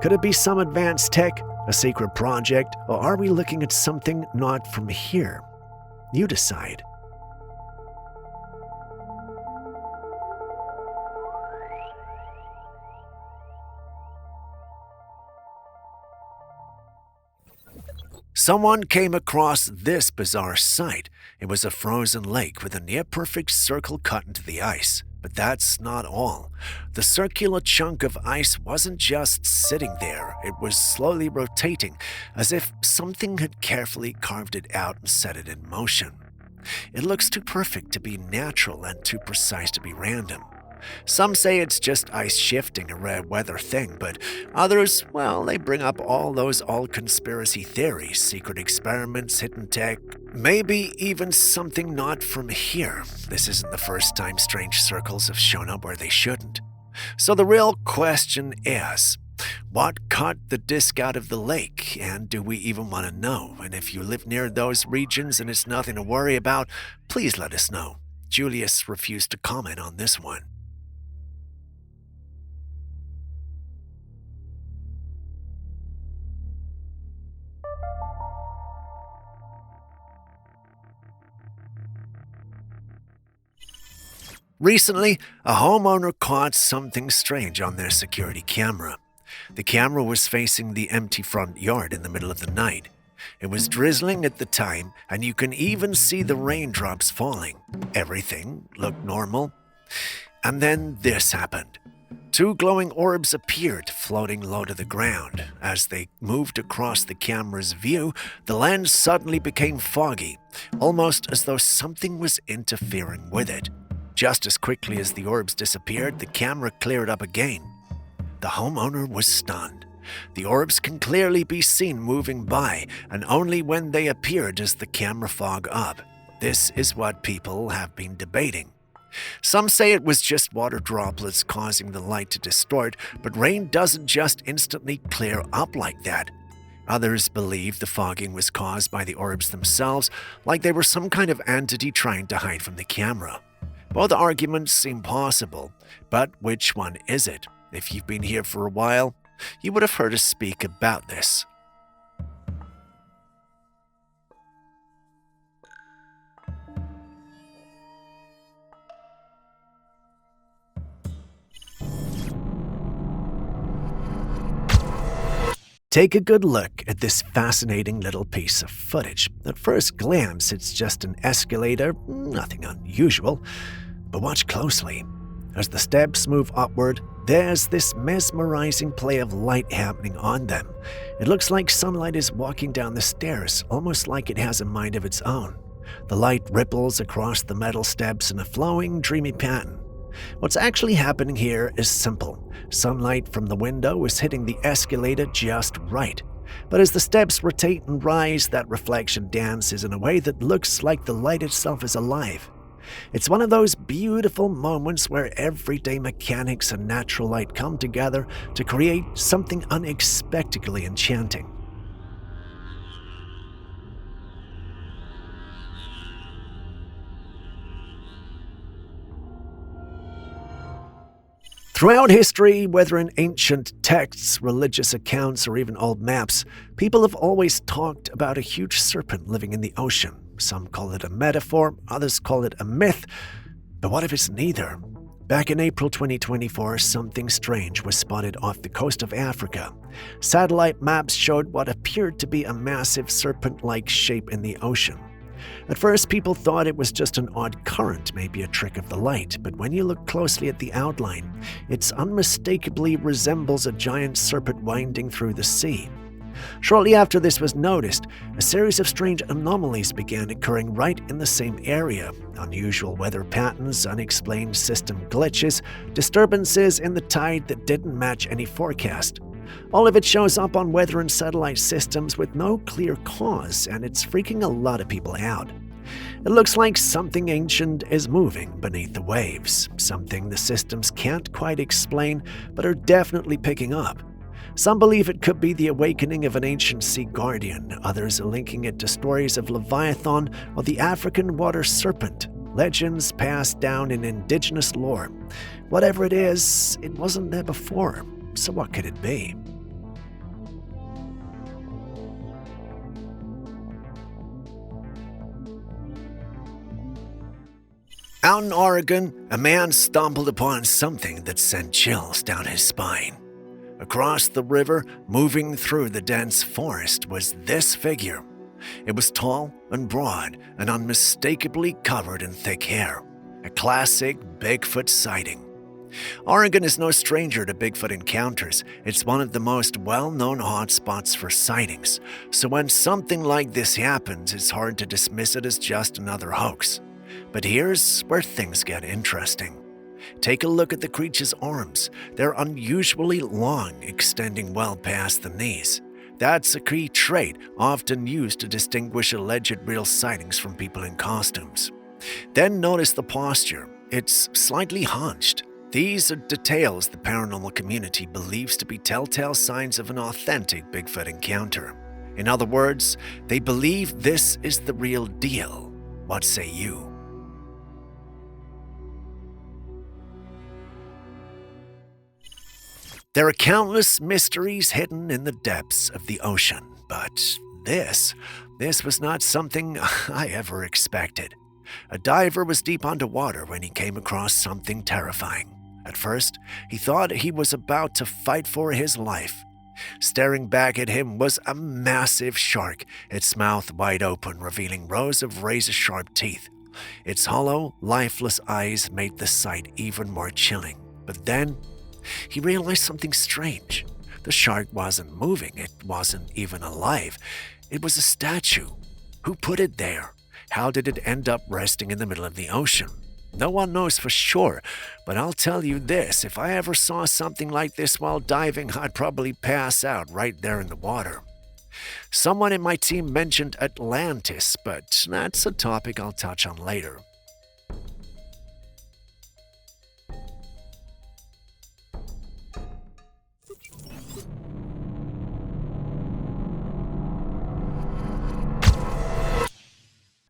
Could it be some advanced tech, a secret project, or are we looking at something not from here? You decide. Someone came across this bizarre sight. It was a frozen lake with a near-perfect circle cut into the ice. But that's not all. The circular chunk of ice wasn't just sitting there. It was slowly rotating, as if something had carefully carved it out and set it in motion. It looks too perfect to be natural and too precise to be random. Some say it's just ice shifting, a rare weather thing, but others, well, they bring up all those old conspiracy theories, secret experiments, hidden tech, maybe even something not from here. This isn't the first time strange circles have shown up where they shouldn't. So the real question is, what cut the disc out of the lake, and do we even want to know? And if you live near those regions and it's nothing to worry about, please let us know. Julius refused to comment on this one. Recently, a homeowner caught something strange on their security camera. The camera was facing the empty front yard in the middle of the night. It was drizzling at the time, and you can even see the raindrops falling. Everything looked normal. And then this happened. 2 glowing orbs appeared, floating low to the ground. As they moved across the camera's view, the lens suddenly became foggy, almost as though something was interfering with it. Just as quickly as the orbs disappeared, the camera cleared up again. The homeowner was stunned. The orbs can clearly be seen moving by, and only when they appear does the camera fog up. This is what people have been debating. Some say it was just water droplets causing the light to distort, but rain doesn't just instantly clear up like that. Others believe the fogging was caused by the orbs themselves, like they were some kind of entity trying to hide from the camera. Both arguments seem possible, but which one is it? If you've been here for a while, you would have heard us speak about this. Take a good look at this fascinating little piece of footage. At first glance, it's just an escalator, nothing unusual. But watch closely. As the steps move upward, there's this mesmerizing play of light happening on them. It looks like sunlight is walking down the stairs, almost like it has a mind of its own. The light ripples across the metal steps in a flowing, dreamy pattern. What's actually happening here is simple. Sunlight from the window is hitting the escalator just right. But as the steps rotate and rise, that reflection dances in a way that looks like the light itself is alive. It's one of those beautiful moments where everyday mechanics and natural light come together to create something unexpectedly enchanting. Throughout history, whether in ancient texts, religious accounts, or even old maps, people have always talked about a huge serpent living in the ocean. Some call it a metaphor, others call it a myth. But what if it's neither? Back in April 2024, something strange was spotted off the coast of Africa. Satellite maps showed what appeared to be a massive serpent-like shape in the ocean. At first, people thought it was just an odd current, maybe a trick of the light, but when you look closely at the outline, it unmistakably resembles a giant serpent winding through the sea. Shortly after this was noticed, a series of strange anomalies began occurring right in the same area. Unusual weather patterns, unexplained system glitches, disturbances in the tide that didn't match any forecast. All of it shows up on weather and satellite systems with no clear cause, and it's freaking a lot of people out. It looks like something ancient is moving beneath the waves, something the systems can't quite explain but are definitely picking up. Some believe it could be the awakening of an ancient sea guardian, others are linking it to stories of Leviathan or the African water serpent, legends passed down in indigenous lore. Whatever it is, it wasn't there before, so what could it be? Out in Oregon, a man stumbled upon something that sent chills down his spine. Across the river, moving through the dense forest, was this figure. It was tall and broad and unmistakably covered in thick hair. A classic Bigfoot sighting. Oregon is no stranger to Bigfoot encounters. It's one of the most well-known hotspots for sightings. So when something like this happens, it's hard to dismiss it as just another hoax. But here's where things get interesting. Take a look at the creature's arms. They're unusually long, extending well past the knees. That's a key trait often used to distinguish alleged real sightings from people in costumes. Then notice the posture. It's slightly hunched. These are details the paranormal community believes to be telltale signs of an authentic Bigfoot encounter. In other words, they believe this is the real deal. What say you? There are countless mysteries hidden in the depths of the ocean, but this was not something I ever expected. A diver was deep underwater when he came across something terrifying. At first, he thought he was about to fight for his life. Staring back at him was a massive shark, its mouth wide open, revealing rows of razor-sharp teeth. Its hollow, lifeless eyes made the sight even more chilling. But then, he realized something strange. The shark wasn't moving. It wasn't even alive. It was a statue. Who put it there? How did it end up resting in the middle of the ocean? No one knows for sure, but I'll tell you this, if I ever saw something like this while diving, I'd probably pass out right there in the water. Someone in my team mentioned Atlantis, but that's a topic I'll touch on later.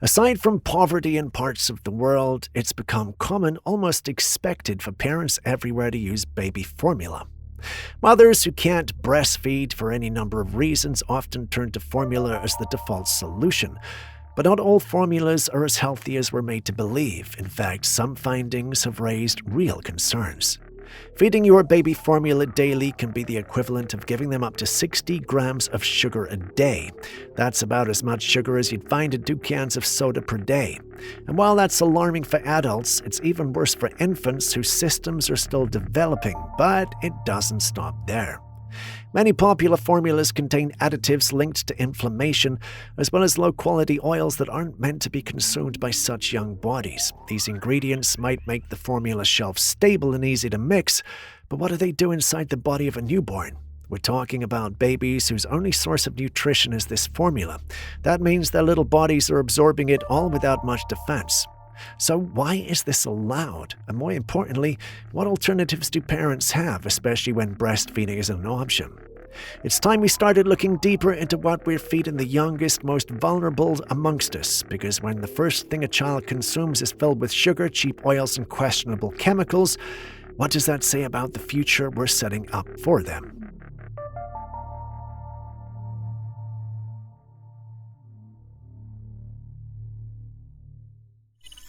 Aside from poverty in parts of the world, it's become common, almost expected, for parents everywhere to use baby formula. Mothers who can't breastfeed for any number of reasons often turn to formula as the default solution. But not all formulas are as healthy as we're made to believe. In fact, some findings have raised real concerns. Feeding your baby formula daily can be the equivalent of giving them up to 60 grams of sugar a day. That's about as much sugar as you'd find in 2 cans of soda per day. And while that's alarming for adults, it's even worse for infants whose systems are still developing, but it doesn't stop there. Many popular formulas contain additives linked to inflammation, as well as low-quality oils that aren't meant to be consumed by such young bodies. These ingredients might make the formula shelf stable and easy to mix, but what do they do inside the body of a newborn? We're talking about babies whose only source of nutrition is this formula. That means their little bodies are absorbing it all without much defense. So why is this allowed? And more importantly, what alternatives do parents have, especially when breastfeeding isn't an option? It's time we started looking deeper into what we're feeding the youngest, most vulnerable amongst us, because when the first thing a child consumes is filled with sugar, cheap oils, and questionable chemicals, what does that say about the future we're setting up for them?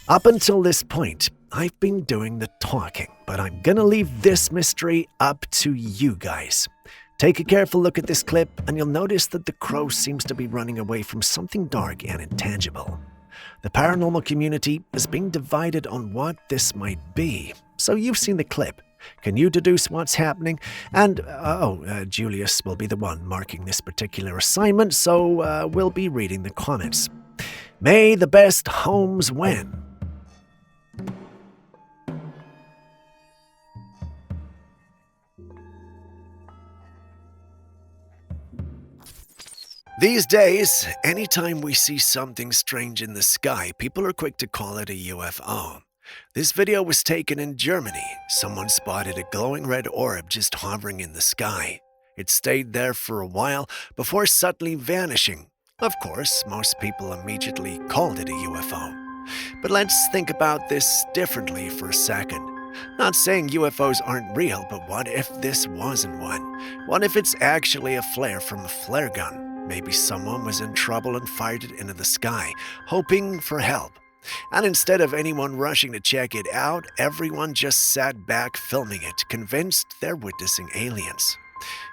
Up until this point, I've been doing the talking, but I'm gonna leave this mystery up to you guys. Take a careful look at this clip, and you'll notice that the crow seems to be running away from something dark and intangible. The paranormal community is being divided on what this might be. So you've seen the clip. Can you deduce what's happening? And, Julius will be the one marking this particular assignment, so we'll be reading the comments. May the best homes win. These days, anytime we see something strange in the sky, people are quick to call it a UFO. This video was taken in Germany. Someone spotted a glowing red orb just hovering in the sky. It stayed there for a while before suddenly vanishing. Of course, most people immediately called it a UFO. But let's think about this differently for a second. Not saying UFOs aren't real, but what if this wasn't one? What if it's actually a flare from a flare gun? Maybe someone was in trouble and fired it into the sky, hoping for help. And instead of anyone rushing to check it out, everyone just sat back filming it, convinced they're witnessing aliens.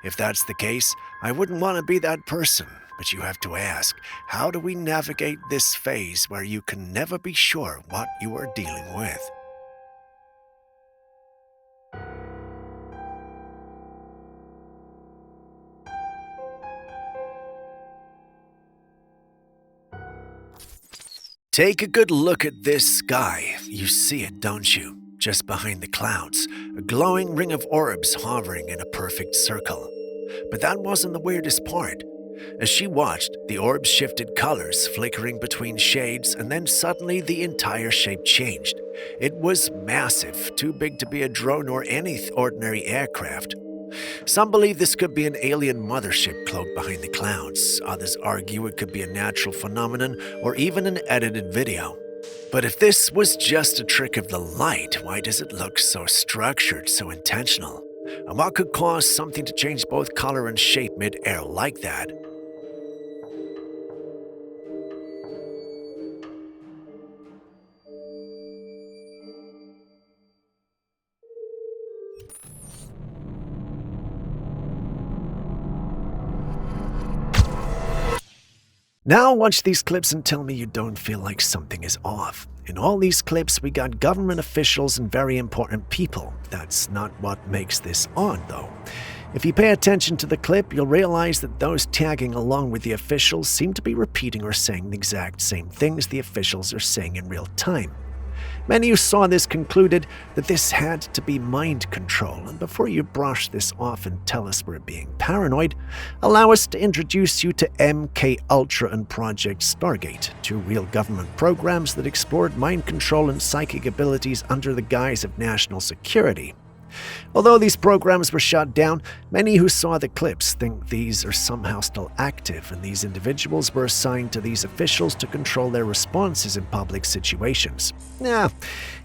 If that's the case, I wouldn't want to be that person. But you have to ask, how do we navigate this phase where you can never be sure what you are dealing with? Take a good look at this sky. You see it, don't you? Just behind the clouds, a glowing ring of orbs hovering in a perfect circle. But that wasn't the weirdest part. As she watched, the orbs shifted colors, flickering between shades, and then suddenly the entire shape changed. It was massive, too big to be a drone or any ordinary aircraft. Some believe this could be an alien mothership cloaked behind the clouds. Others argue it could be a natural phenomenon or even an edited video. But if this was just a trick of the light, why does it look so structured, so intentional? And what could cause something to change both color and shape mid-air like that? Now watch these clips and tell me you don't feel like something is off. In all these clips, we got government officials and very important people. That's not what makes this odd, though. If you pay attention to the clip, you'll realize that those tagging along with the officials seem to be repeating or saying the exact same things the officials are saying in real time. Many who saw this concluded that this had to be mind control, and before you brush this off and tell us we're being paranoid, allow us to introduce you to MK Ultra and Project Stargate, two real government programs that explored mind control and psychic abilities under the guise of national security. Although these programs were shut down, many who saw the clips think these are somehow still active, and these individuals were assigned to these officials to control their responses in public situations. Yeah,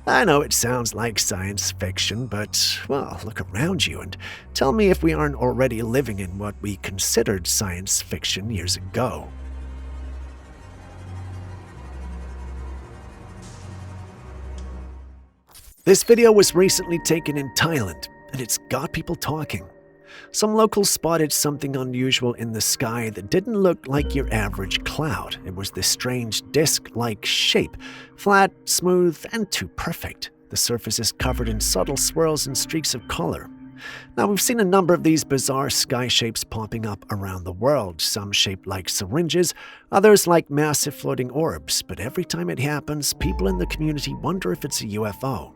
I know it sounds like science fiction, but, well, look around you and tell me if we aren't already living in what we considered science fiction years ago. This video was recently taken in Thailand, and it's got people talking. Some locals spotted something unusual in the sky that didn't look like your average cloud. It was this strange disc-like shape, flat, smooth, and too perfect. The surface is covered in subtle swirls and streaks of color. Now, we've seen a number of these bizarre sky shapes popping up around the world, some shaped like syringes, others like massive floating orbs, but every time it happens, people in the community wonder if it's a UFO.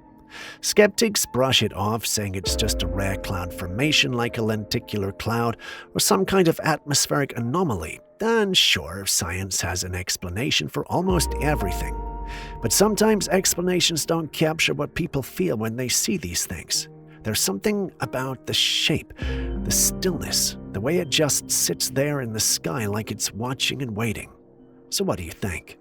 Skeptics brush it off, saying it's just a rare cloud formation like a lenticular cloud or some kind of atmospheric anomaly. And sure, science has an explanation for almost everything. But sometimes explanations don't capture what people feel when they see these things. There's something about the shape, the stillness, the way it just sits there in the sky like it's watching and waiting. So what do you think?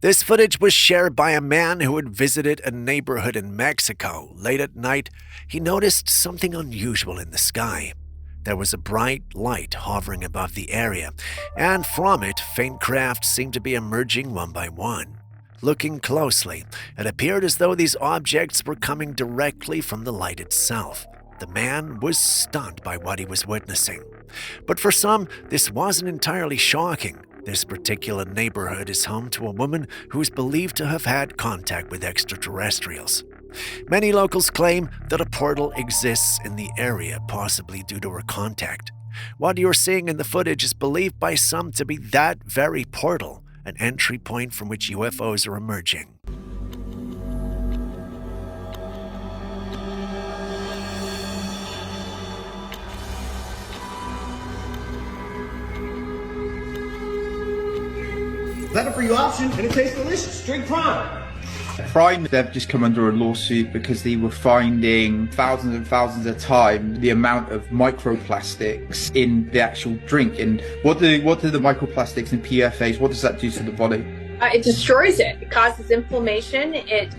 This footage was shared by a man who had visited a neighborhood in Mexico. Late at night, he noticed something unusual in the sky. There was a bright light hovering above the area, and from it, faint crafts seemed to be emerging one by one. Looking closely, it appeared as though these objects were coming directly from the light itself. The man was stunned by what he was witnessing. But for some, this wasn't entirely shocking. This particular neighborhood is home to a woman who is believed to have had contact with extraterrestrials. Many locals claim that a portal exists in the area, possibly due to her contact. What you're seeing in the footage is believed by some to be that very portal, an entry point from which UFOs are emerging. That a for you option, and it tastes delicious. Drink Prime. Prime, they've just come under a lawsuit because they were finding thousands and thousands of times the amount of microplastics in the actual drink. And what do the microplastics and PFAs, what does that do to the body? It destroys it. It causes inflammation. It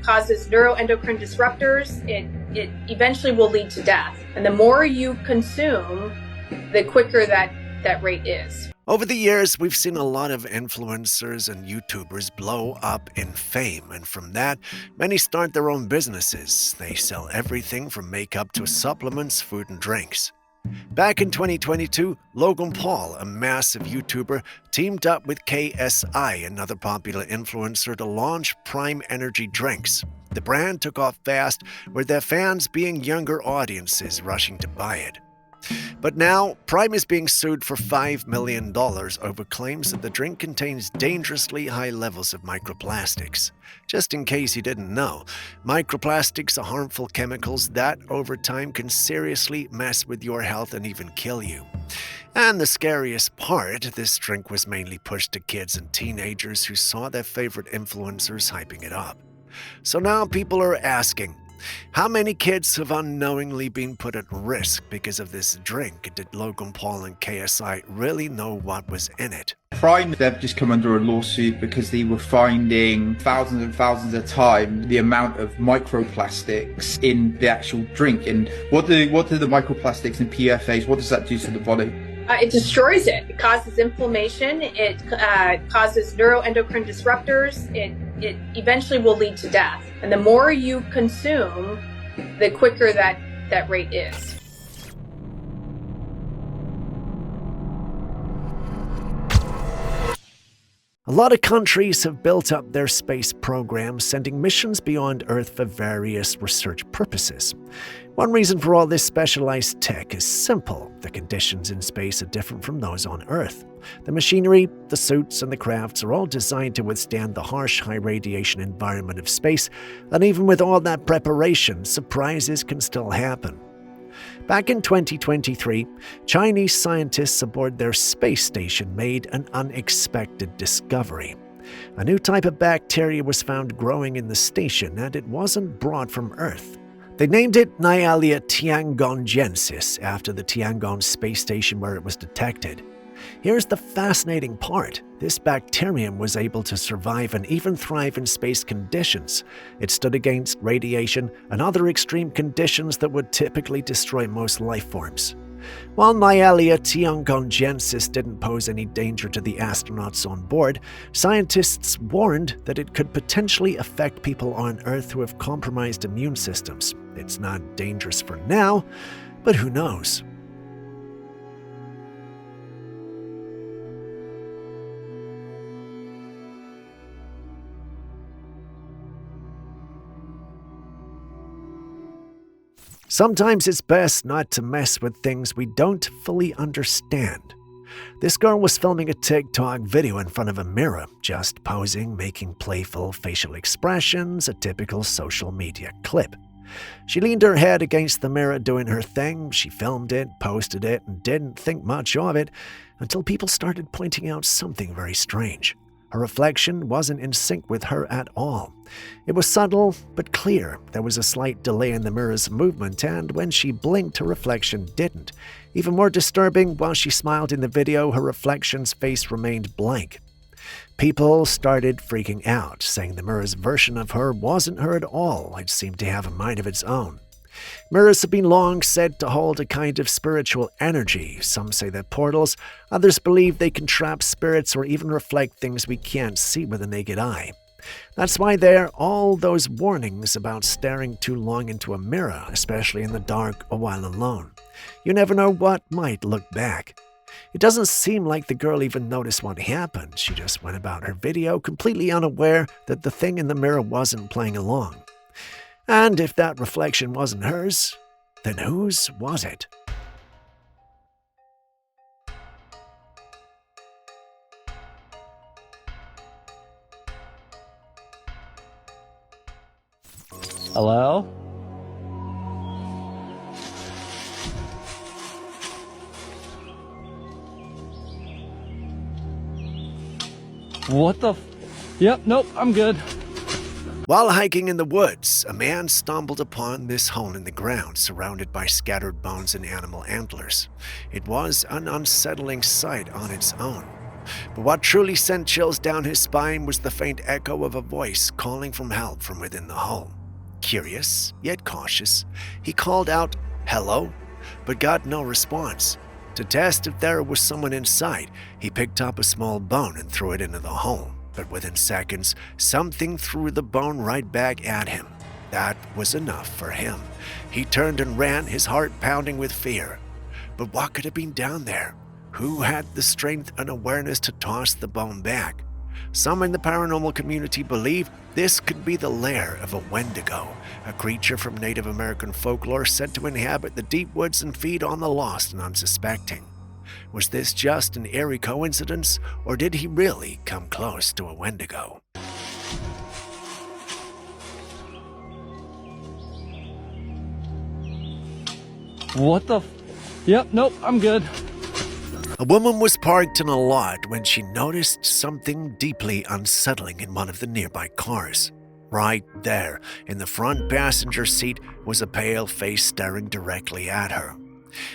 causes neuroendocrine disruptors. It eventually will lead to death. And the more you consume, the quicker that rate is. Over the years, we've seen a lot of influencers and YouTubers blow up in fame, and from that, many start their own businesses. They sell everything from makeup to supplements, food, and drinks. Back in 2022, Logan Paul, a massive YouTuber, teamed up with KSI, another popular influencer, to launch Prime Energy drinks. The brand took off fast, with their fans being younger audiences rushing to buy it. But now, Prime is being sued for $5 million over claims that the drink contains dangerously high levels of microplastics. Just in case you didn't know, microplastics are harmful chemicals that, over time, can seriously mess with your health and even kill you. And the scariest part, this drink was mainly pushed to kids and teenagers who saw their favorite influencers hyping it up. So now people are asking, how many kids have unknowingly been put at risk because of this drink? Did Logan Paul and KSI really know what was in it? Prime, they've just come under a lawsuit because they were finding thousands and thousands of times the amount of microplastics in the actual drink. And what do the microplastics and PFAs, what does that do to the body? It destroys it. It causes inflammation. It causes neuroendocrine disruptors. It eventually will lead to death. And the more you consume, the quicker that rate is. A lot of countries have built up their space programs, sending missions beyond Earth for various research purposes. One reason for all this specialized tech is simple. The conditions in space are different from those on Earth. The machinery, the suits, and the crafts are all designed to withstand the harsh, high-radiation environment of space, and even with all that preparation, surprises can still happen. Back in 2023, Chinese scientists aboard their space station made an unexpected discovery. A new type of bacteria was found growing in the station, and it wasn't brought from Earth. They named it Nyalia tiangongensis after the Tiangong space station where it was detected. Here's the fascinating part. This bacterium was able to survive and even thrive in space conditions. It stood against radiation and other extreme conditions that would typically destroy most life forms. While Nyalia tiangongensis didn't pose any danger to the astronauts on board, scientists warned that it could potentially affect people on Earth who have compromised immune systems. It's not dangerous for now, but who knows? Sometimes it's best not to mess with things we don't fully understand. This girl was filming a TikTok video in front of a mirror, just posing, making playful facial expressions, a typical social media clip. She leaned her head against the mirror doing her thing. She filmed it, posted it, and didn't think much of it until people started pointing out something very strange. Her reflection wasn't in sync with her at all. It was subtle but clear. There was a slight delay in the mirror's movement, and when she blinked, her reflection didn't. Even more disturbing, while she smiled in the video, her reflection's face remained blank. People started freaking out, saying the mirror's version of her wasn't her at all. It seemed to have a mind of its own. Mirrors have been long said to hold a kind of spiritual energy. Some say they're portals, others believe they can trap spirits or even reflect things we can't see with the naked eye. That's why there are all those warnings about staring too long into a mirror, especially in the dark or while alone. You never know what might look back. It doesn't seem like the girl even noticed what happened. She just went about her video completely unaware that the thing in the mirror wasn't playing along. And if that reflection wasn't hers, then whose was it? Hello? What the Yep, nope, I'm good. While hiking in the woods, a man stumbled upon this hole in the ground surrounded by scattered bones and animal antlers. It was an unsettling sight on its own. But what truly sent chills down his spine was the faint echo of a voice calling for help from within the hole. Curious, yet cautious, he called out, "Hello?" but got no response. To test if there was someone inside, he picked up a small bone and threw it into the hole. But within seconds, something threw the bone right back at him. That was enough for him. He turned and ran, his heart pounding with fear. But what could have been down there? Who had the strength and awareness to toss the bone back? Some in the paranormal community believe this could be the lair of a Wendigo, a creature from Native American folklore said to inhabit the deep woods and feed on the lost and unsuspecting. Was this just an eerie coincidence, or did he really come close to a Wendigo? What the Yep, nope, I'm good. A woman was parked in a lot when she noticed something deeply unsettling in one of the nearby cars. Right there, in the front passenger seat, was a pale face staring directly at her.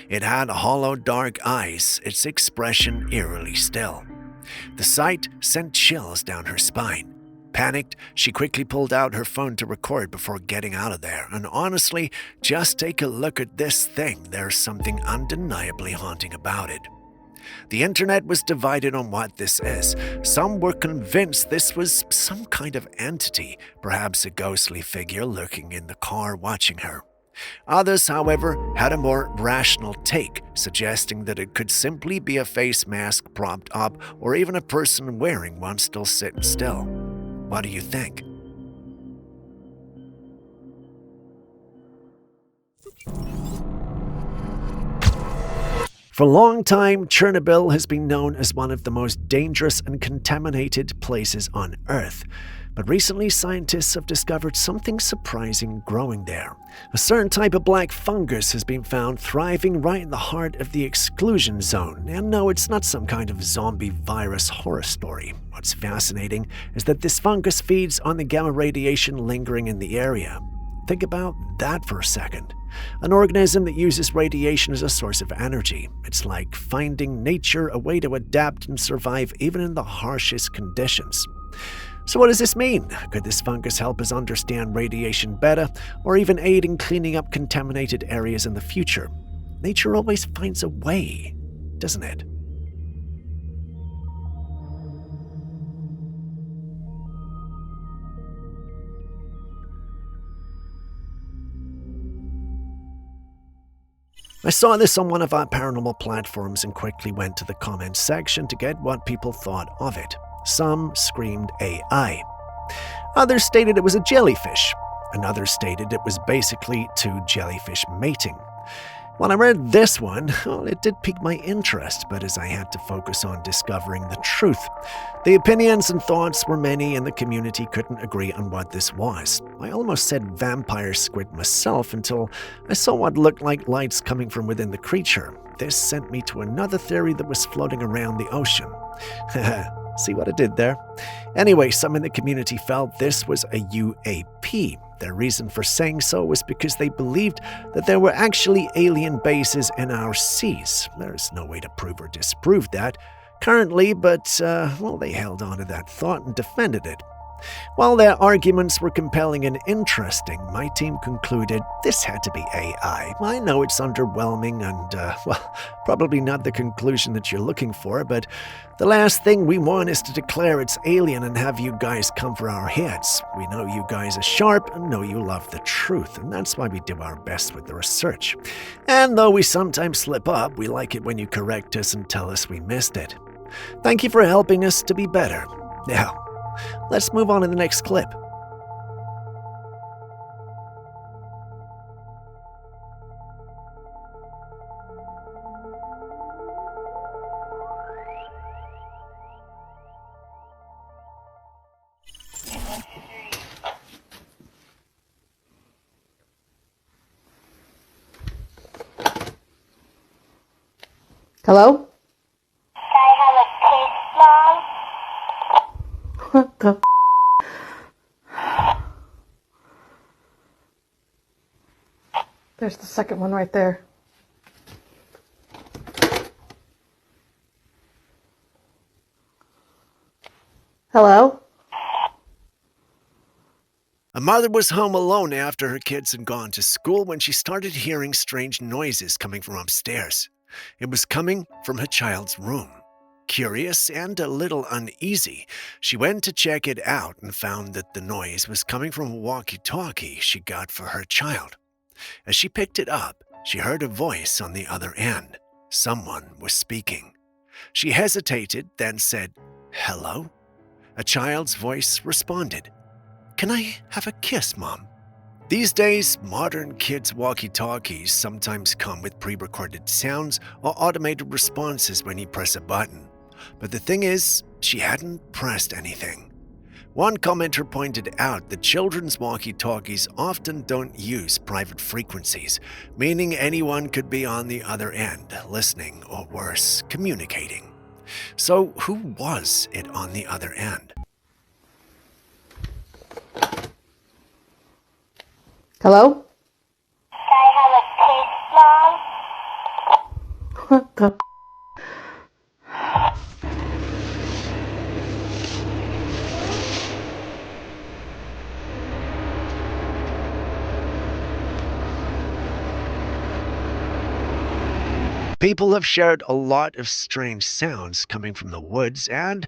It had hollow, dark eyes, its expression eerily still. The sight sent chills down her spine. Panicked, she quickly pulled out her phone to record before getting out of there. And honestly, just take a look at this thing. There's something undeniably haunting about it. The internet was divided on what this is. Some were convinced this was some kind of entity, perhaps a ghostly figure lurking in the car watching her. Others, however, had a more rational take, suggesting that it could simply be a face mask propped up or even a person wearing one still sitting still. What do you think? For a long time, Chernobyl has been known as one of the most dangerous and contaminated places on Earth. But recently, scientists have discovered something surprising growing there. A certain type of black fungus has been found thriving right in the heart of the exclusion zone. And no, it's not some kind of zombie virus horror story. What's fascinating is that this fungus feeds on the gamma radiation lingering in the area. Think about that for a second. An organism that uses radiation as a source of energy. It's like finding nature a way to adapt and survive even in the harshest conditions. So what does this mean? Could this fungus help us understand radiation better, or even aid in cleaning up contaminated areas in the future? Nature always finds a way, doesn't it? I saw this on one of our paranormal platforms and quickly went to the comments section to get what people thought of it. Some screamed AI. Others stated it was a jellyfish, and others stated it was basically two jellyfish mating. When I read this one, well, it did pique my interest, but as I had to focus on discovering the truth. The opinions and thoughts were many, and the community couldn't agree on what this was. I almost said vampire squid myself until I saw what looked like lights coming from within the creature. This sent me to another theory that was floating around the ocean. See what I did there? Anyway, some in the community felt this was a UAP. Their reason for saying so was because they believed that there were actually alien bases in our seas. There's no way to prove or disprove that currently, but, they held on to that thought and defended it. While their arguments were compelling and interesting, my team concluded this had to be AI. I know it's underwhelming and, probably not the conclusion that you're looking for, but the last thing we want is to declare it's alien and have you guys come for our heads. We know you guys are sharp and know you love the truth, and that's why we do our best with the research. And though we sometimes slip up, we like it when you correct us and tell us we missed it. Thank you for helping us to be better. Now, let's move on to the next clip. Hello? What the There's the second one right there. Hello? A mother was home alone after her kids had gone to school when she started hearing strange noises coming from upstairs. It was coming from her child's room. Curious and a little uneasy, she went to check it out and found that the noise was coming from a walkie-talkie she got for her child. As she picked it up, she heard a voice on the other end. Someone was speaking. She hesitated, then said, "Hello?" A child's voice responded, "Can I have a kiss, Mom?" These days, modern kids' walkie-talkies sometimes come with pre-recorded sounds or automated responses when you press a button. But the thing is, she hadn't pressed anything. One commenter pointed out that children's walkie-talkies often don't use private frequencies, meaning anyone could be on the other end, listening or worse, communicating. So who was it on the other end? Hello? What the People have shared a lot of strange sounds coming from the woods, and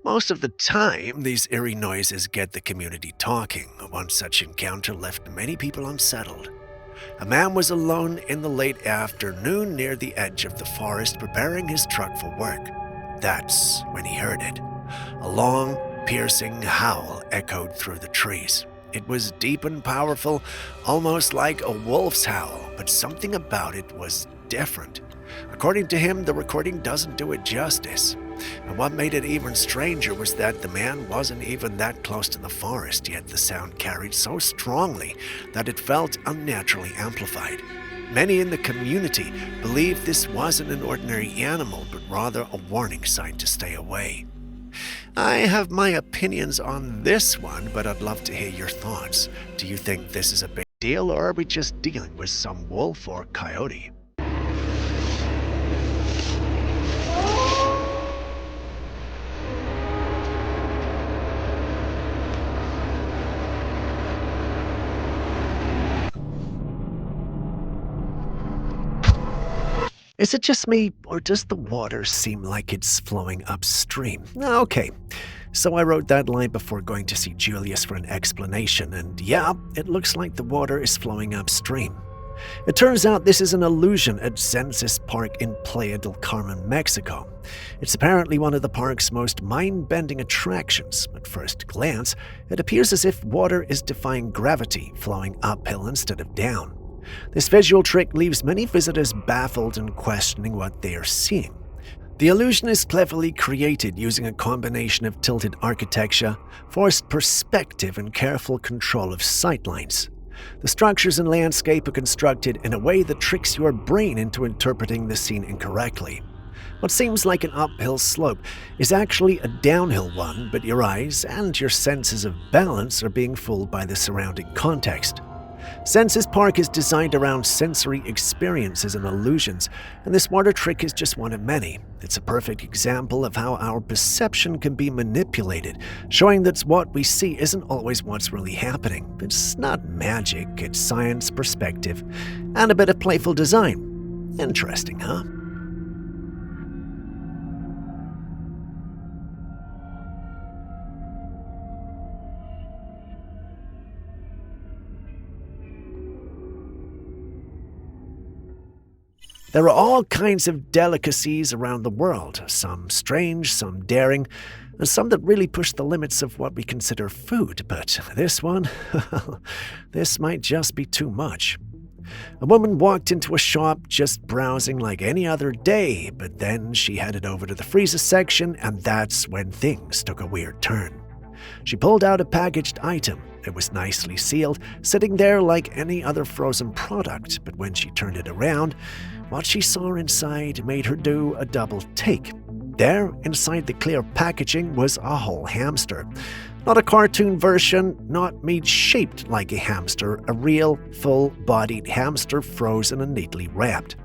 most of the time, these eerie noises get the community talking. One such encounter left many people unsettled. A man was alone in the late afternoon near the edge of the forest preparing his truck for work. That's when he heard it. A long, piercing howl echoed through the trees. It was deep and powerful, almost like a wolf's howl, but something about it was different. According to him, the recording doesn't do it justice. And what made it even stranger was that the man wasn't even that close to the forest, yet the sound carried so strongly that it felt unnaturally amplified. Many in the community believed this wasn't an ordinary animal, but rather a warning sign to stay away. I have my opinions on this one, but I'd love to hear your thoughts. Do you think this is a big deal, or are we just dealing with some wolf or coyote? Is it just me, or does the water seem like it's flowing upstream? Okay, so I wrote that line before going to see Julius for an explanation, and yeah, it looks like the water is flowing upstream. It turns out this is an illusion at Census Park in Playa del Carmen, Mexico. It's apparently one of the park's most mind-bending attractions. At first glance, it appears as if water is defying gravity, flowing uphill instead of down. This visual trick leaves many visitors baffled and questioning what they are seeing. The illusion is cleverly created using a combination of tilted architecture, forced perspective, and careful control of sightlines. The structures and landscape are constructed in a way that tricks your brain into interpreting the scene incorrectly. What seems like an uphill slope is actually a downhill one, but your eyes and your senses of balance are being fooled by the surrounding context. Census Park is designed around sensory experiences and illusions, and this water trick is just one of many. It's a perfect example of how our perception can be manipulated, showing that what we see isn't always what's really happening. It's not magic, it's science, perspective, and a bit of playful design. Interesting, huh? There are all kinds of delicacies around the world, some strange, some daring, and some that really push the limits of what we consider food. But this one, this might just be too much. A woman walked into a shop just browsing like any other day, but then she headed over to the freezer section, and that's when things took a weird turn. She pulled out a packaged item. It was nicely sealed, sitting there like any other frozen product, but when she turned it around, what she saw inside made her do a double take. There, inside the clear packaging, was a whole hamster. Not a cartoon version, not meat shaped like a hamster, a real, full-bodied hamster frozen and neatly wrapped.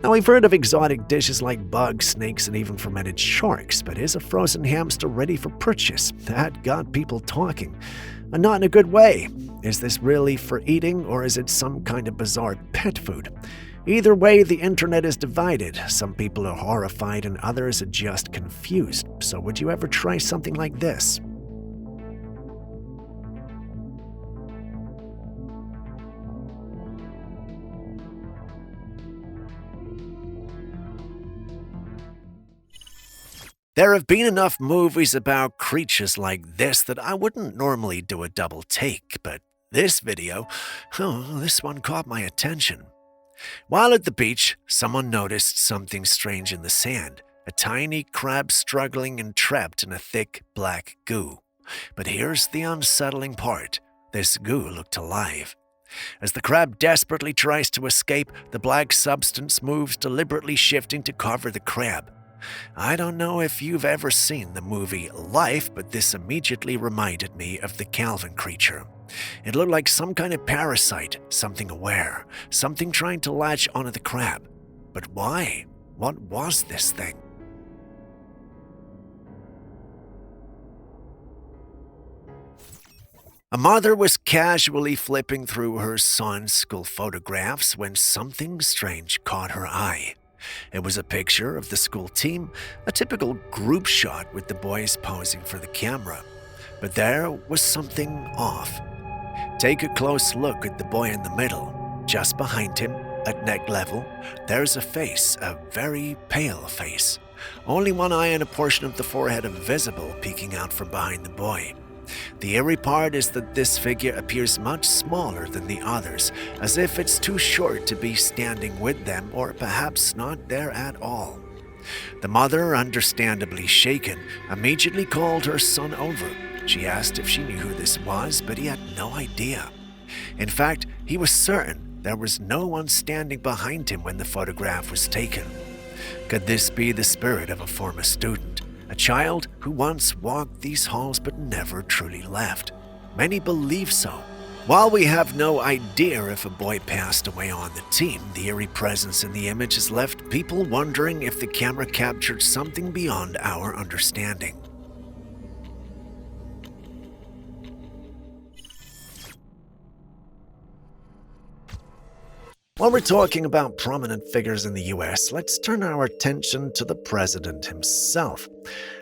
Now, we've heard of exotic dishes like bugs, snakes, and even fermented sharks, but is a frozen hamster ready for purchase? That got people talking. And not in a good way. Is this really for eating, or is it some kind of bizarre pet food? Either way, the internet is divided. Some people are horrified and others are just confused. So would you ever try something like this? There have been enough movies about creatures like this that I wouldn't normally do a double take, but this video, this one caught my attention. While at the beach, someone noticed something strange in the sand, a tiny crab struggling and trapped in a thick black goo. But here's the unsettling part. This goo looked alive. As the crab desperately tries to escape, the black substance moves, deliberately shifting to cover the crab. I don't know if you've ever seen the movie Life, but this immediately reminded me of the Calvin creature. It looked like some kind of parasite, something aware, something trying to latch onto the crab. But why? What was this thing? A mother was casually flipping through her son's school photographs when something strange caught her eye. It was a picture of the school team, a typical group shot with the boys posing for the camera. But there was something off. Take a close look at the boy in the middle. Just behind him, at neck level, there's a face, a very pale face. Only one eye and a portion of the forehead are visible peeking out from behind the boy. The eerie part is that this figure appears much smaller than the others, as if it's too short to be standing with them or perhaps not there at all. The mother, understandably shaken, immediately called her son over. She asked if she knew who this was, but he had no idea. In fact, he was certain there was no one standing behind him when the photograph was taken. Could this be the spirit of a former student? A child who once walked these halls but never truly left? Many believe so. While we have no idea if a boy passed away on the team, the eerie presence in the image has left people wondering if the camera captured something beyond our understanding. While we're talking about prominent figures in the US, let's turn our attention to the president himself.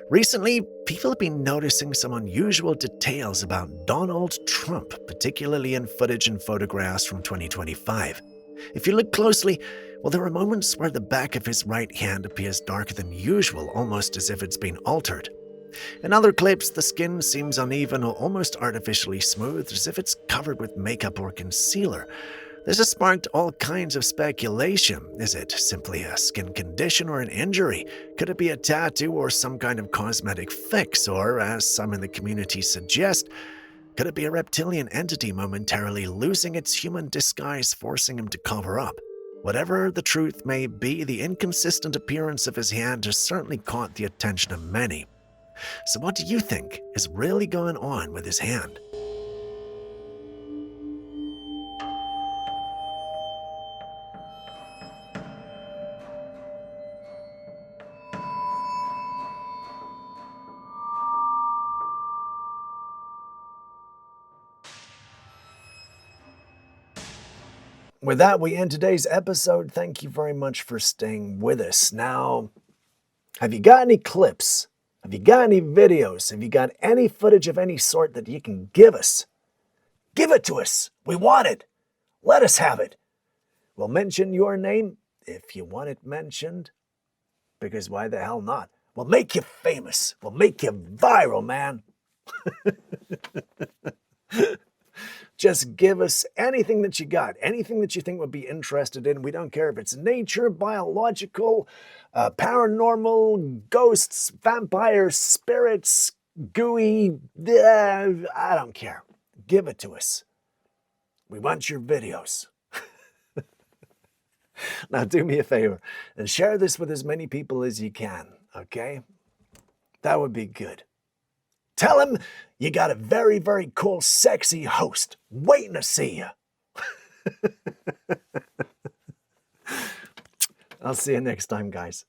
Recently, people have been noticing some unusual details about Donald Trump, particularly in footage and photographs from 2025. If you look closely, well, there are moments where the back of his right hand appears darker than usual, almost as if it's been altered. In other clips, the skin seems uneven or almost artificially smooth, as if it's covered with makeup or concealer. This has sparked all kinds of speculation. Is it simply a skin condition or an injury? Could it be a tattoo or some kind of cosmetic fix? Or, as some in the community suggest, could it be a reptilian entity momentarily losing its human disguise, forcing him to cover up? Whatever the truth may be, the inconsistent appearance of his hand has certainly caught the attention of many. So what do you think is really going on with his hand? With that, we end today's episode. Thank you very much for staying with us. Now, have you got any clips? Have you got any videos? Have you got any footage of any sort that you can give us? Give it to us. We want it. Let us have it. We'll mention your name if you want it mentioned, because why the hell not? We'll make you famous. We'll make you viral, man. Just give us anything that you got, anything that you think would be interested in. We don't care if it's nature, biological, paranormal, ghosts, vampires, spirits, gooey, I don't care. Give it to us. We want your videos. Now do me a favor and share this with as many people as you can, okay? That would be good. Tell him you got a very, very cool, sexy host waiting to see you. I'll see you next time, guys.